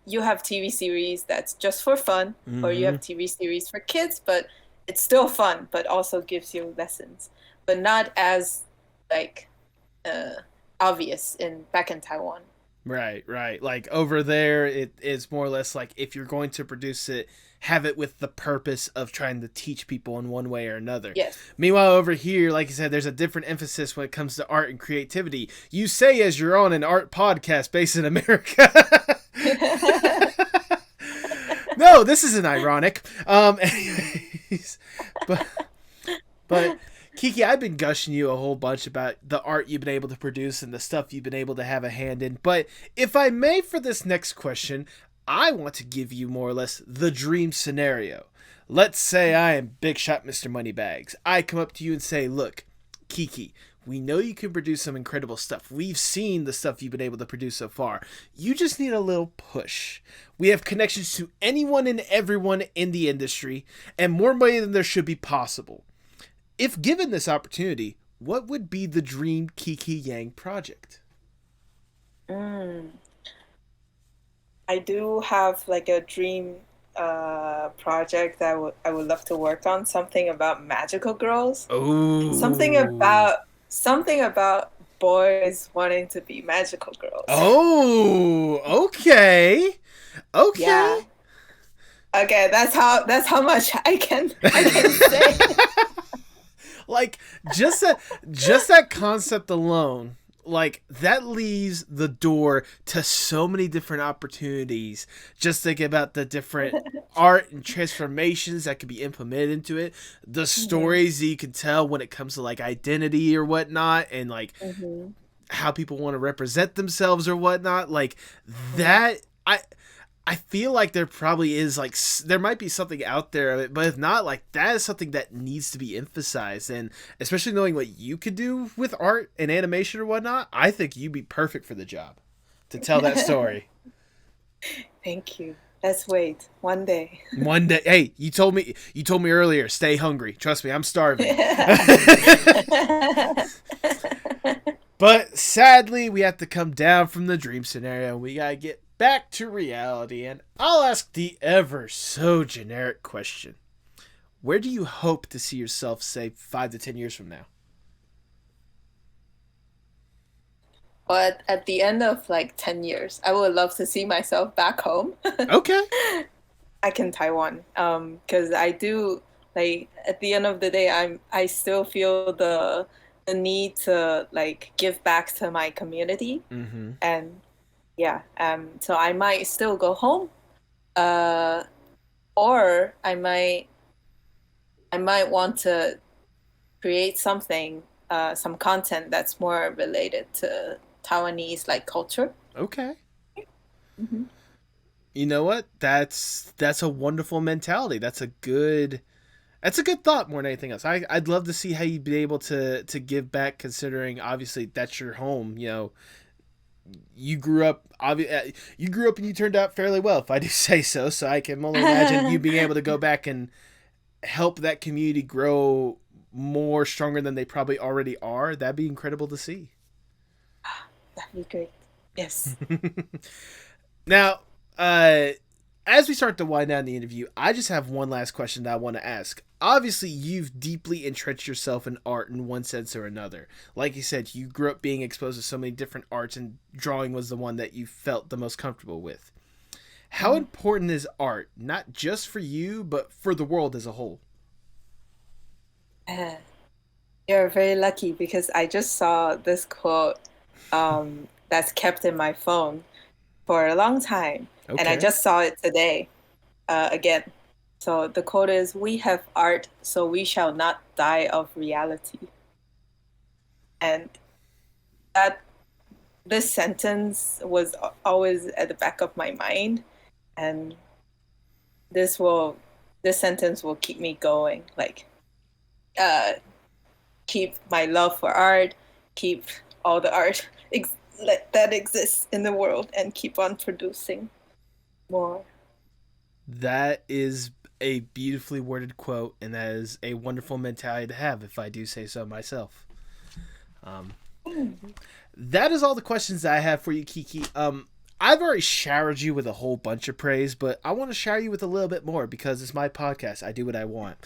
you have TV series that's just for fun, or you Mm-hmm. have TV series for kids, but it's still fun, but also gives you lessons, but not as like uh, obvious in back in Taiwan. Right, right. Like over there, it is more or less like if you're going to produce it, have it with the purpose of trying to teach people in one way or another. Yes. Meanwhile, over here, like you said, there's a different emphasis when it comes to art and creativity. You say as you're on an art podcast based in America. No, this isn't ironic. Anyways, but but Kyky, I've been gushing you a whole bunch about the art you've been able to produce and the stuff you've been able to have a hand in. But if I may, for this next question, I want to give you more or less the dream scenario. Let's say I am Big Shot Mr. Moneybags. I come up to you and say, look, Kyky, we know you can produce some incredible stuff. We've seen the stuff you've been able to produce so far. You just need a little push. We have connections to anyone and everyone in the industry, and more money than there should be possible. If given this opportunity, what would be the dream Kyky Yang project? Mm. I do have like a dream project that I would love to work on, something about magical girls. Something Oh. about something about boys wanting to be magical girls. Oh, okay. Yeah. Okay. Okay, that's how much I can say. Like just that concept alone, like that leaves the door to so many different opportunities. Just think about the different art and transformations that could be implemented into it, the Hmm. stories that you can tell when it comes to like identity or whatnot, and like Hmm. how people want to represent themselves or whatnot. Like that, I feel like there probably is like there might be something out there of it, but if not, like that is something that needs to be emphasized, and especially knowing what you could do with art and animation or whatnot, I think you'd be perfect for the job to tell that story. Thank you. Let's wait one day. One day, hey, you told me earlier, stay hungry. Trust me, I'm starving. But sadly, we have to come down from the dream scenario. We gotta get back to reality, and I'll ask the ever so generic question. Where do you hope to see yourself, say, 5 to 10 years from now? But at the end of like 10 years, I would love to see myself back home. Okay. Back in Taiwan. Because I do like at the end of the day, I still feel the need to like give back to my community. Mm-hmm. And yeah, so I might still go home. Uh or I might want to create something, some content that's more related to Taiwanese like culture. Okay. Hmm. You know what? That's a wonderful mentality. That's a good thought more than anything else. I'd love to see how you'd be able to give back, considering obviously that's your home. You grew up and you turned out fairly well, if I do say so. So I can only imagine you being able to go back and help that community grow more stronger than they probably already are. That'd be incredible to see. That'd be great. Yes. Now, as we start to wind down the interview, I just have one last question that I want to ask. Obviously, you've deeply entrenched yourself in art in one sense or another. Like you said, you grew up being exposed to so many different arts, and drawing was the one that you felt the most comfortable with. How Mhm. important is art, not just for you, but for the world as a whole? Uh, You're very lucky because I just saw this quote that's kept in my phone for a long time, and I Okay. just saw it today again. So the quote is, "We have art, so we shall not die of reality." And that this sentence was always at the back of my mind, and this will this sentence will keep me going. Like uh, keep my love for art, keep all the art that exists in the world, and keep on producing more. That is a beautifully worded quote, and that is a wonderful mentality to have, if I do say so myself. That is all the questions that I have for you, Kyky. I've already showered you with a whole bunch of praise, but I want to shower you with a little bit more because it's my podcast. I do what I want.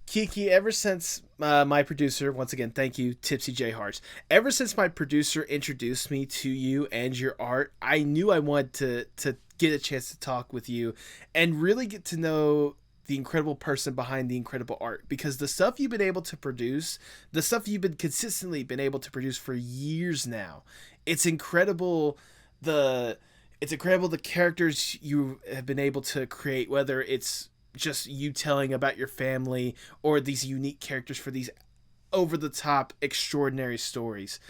Kyky, ever since my producer, once again, thank you, Tipsy J Hearts. Ever since my producer introduced me to you and your art, I knew I wanted to get a chance to talk with you and really get to know the incredible person behind the incredible art, because the stuff you've been able to produce, the stuff you've been consistently been able to produce for years now, it's incredible. It's incredible the characters you have been able to create, whether it's just you telling about your family or these unique characters for these over the top extraordinary stories.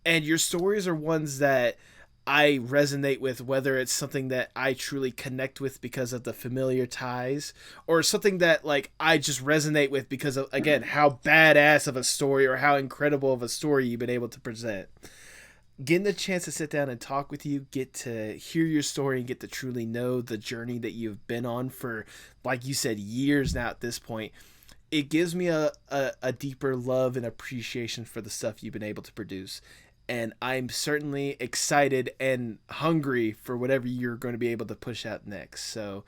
And your stories are ones that I resonate with, whether it's something that I truly connect with because of the familiar ties, or something that like I just resonate with because of, again, how badass of a story or how incredible of a story you've been able to present. Getting the chance to sit down and talk with you, get to hear your story, and get to truly know the journey that you've been on for, like you said, years now at this point, it gives me a deeper love and appreciation for the stuff you've been able to produce. And I'm certainly excited and hungry for whatever you're going to be able to push out next. So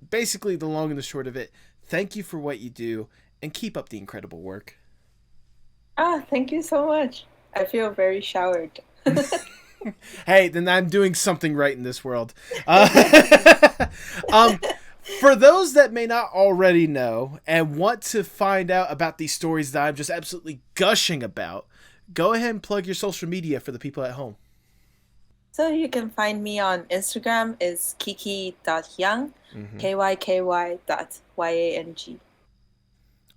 basically, the long and the short of it, thank you for what you do and keep up the incredible work. Thank you so much. I feel very showered. Hey, then I'm doing something right in this world. For those that may not already know and want to find out about these stories that I'm just absolutely gushing about, go ahead and plug your social media for the people at home. So you can find me on Instagram is kyky.yang, kyky.yang.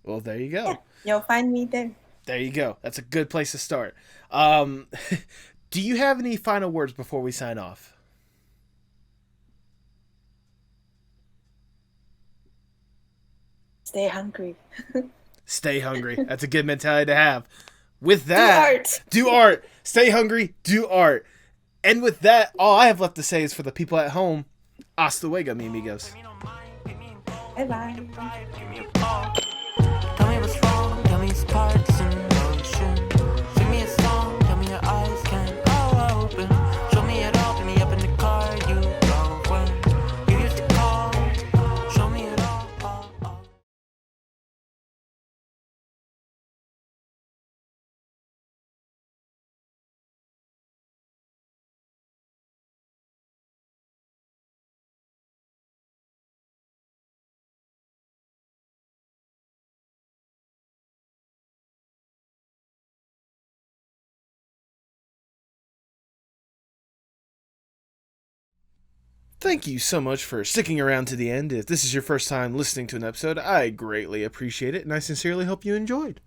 Well, there you go. Yeah, you'll find me there. There you go. That's a good place to start. Do you have any final words before we sign off? Stay hungry. Stay hungry. That's a good mentality to have. With that, do art. Stay hungry, do art. And with that, all I have left to say is for the people at home, hasta luego, mi amigos. Bye-bye. Tell me what's wrong, tell me sparks in motion. Sing me a song, tell me your eyes can all open. Show me it all, pick me up in the car you drove when you used to call. Show me it all. Thank you so much for sticking around to the end. If this is your first time listening to an episode, I greatly appreciate it, and I sincerely hope you enjoyed.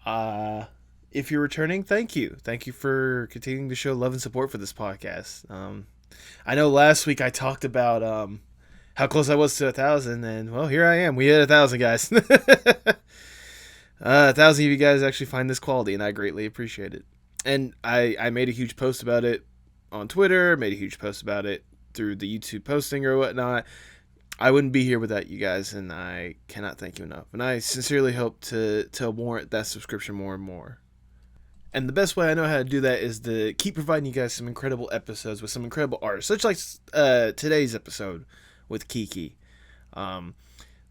If you're returning, thank you. Thank you for continuing to show love and support for this podcast. I know last week I talked about how close I was to 1,000, and well, here I am. We hit 1,000, guys. 1,000 of you guys actually find this quality, and I greatly appreciate it. And I made a huge post about it on Twitter, made a huge post about it through the YouTube posting or whatnot. I wouldn't be here without you guys, and I cannot thank you enough. And I sincerely hope to warrant that subscription more and more. And the best way I know how to do that is to keep providing you guys some incredible episodes with some incredible art, such like today's episode with Kyky.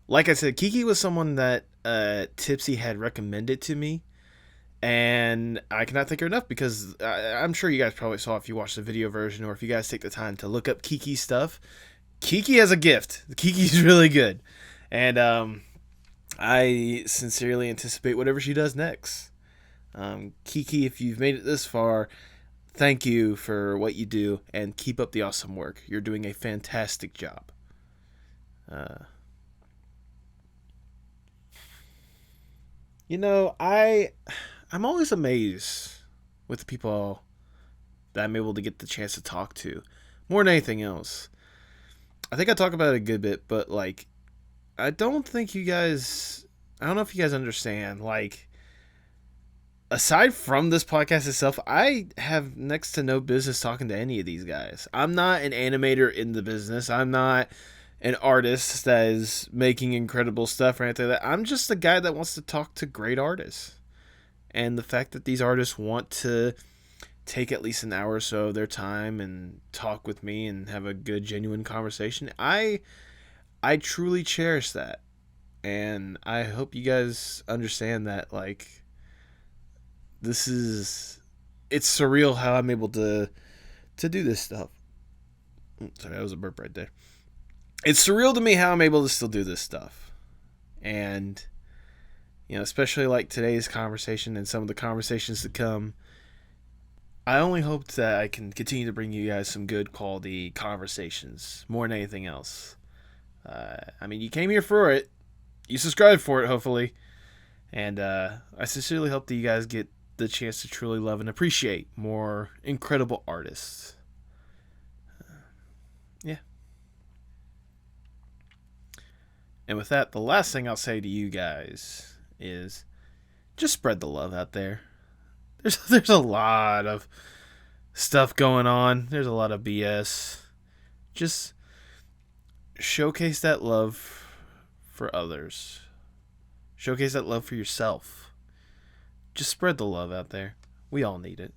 Like I said, Kyky was someone that Tipsy had recommended to me, and I cannot thank her enough because I'm sure you guys probably saw if you watched the video version or if you guys take the time to look up Kyky's stuff. Kyky has a gift. Kyky's really good. And I sincerely anticipate whatever she does next. Kyky, if you've made it this far, thank you for what you do and keep up the awesome work. You're doing a fantastic job. I'm always amazed with the people that I'm able to get the chance to talk to, more than anything else. I think I talk about it a good bit, but like, I don't think you guys I don't know if you guys understand, like, aside from this podcast itself, I have next to no business talking to any of these guys. I'm not an animator in the business. I'm not an artist that is making incredible stuff or anything like that. I'm just a guy that wants to talk to great artists. And the fact that these artists want to take at least an hour or so of their time and talk with me and have a good, genuine conversation, I truly cherish that. And I hope you guys understand that, like, it's surreal how I'm able to do this stuff. Sorry, that was a burp right there. It's surreal to me how I'm able to still do this stuff. And, especially like today's conversation and some of the conversations to come, I only hope that I can continue to bring you guys some good quality conversations more than anything else. You came here for it. You subscribed for it, hopefully. And I sincerely hope that you guys get the chance to truly love and appreciate more incredible artists. Yeah. And with that, the last thing I'll say to you guys is just spread the love out there. There's a lot of stuff going on. There's a lot of BS. Just showcase that love for others. Showcase that love for yourself. Just spread the love out there. We all need it.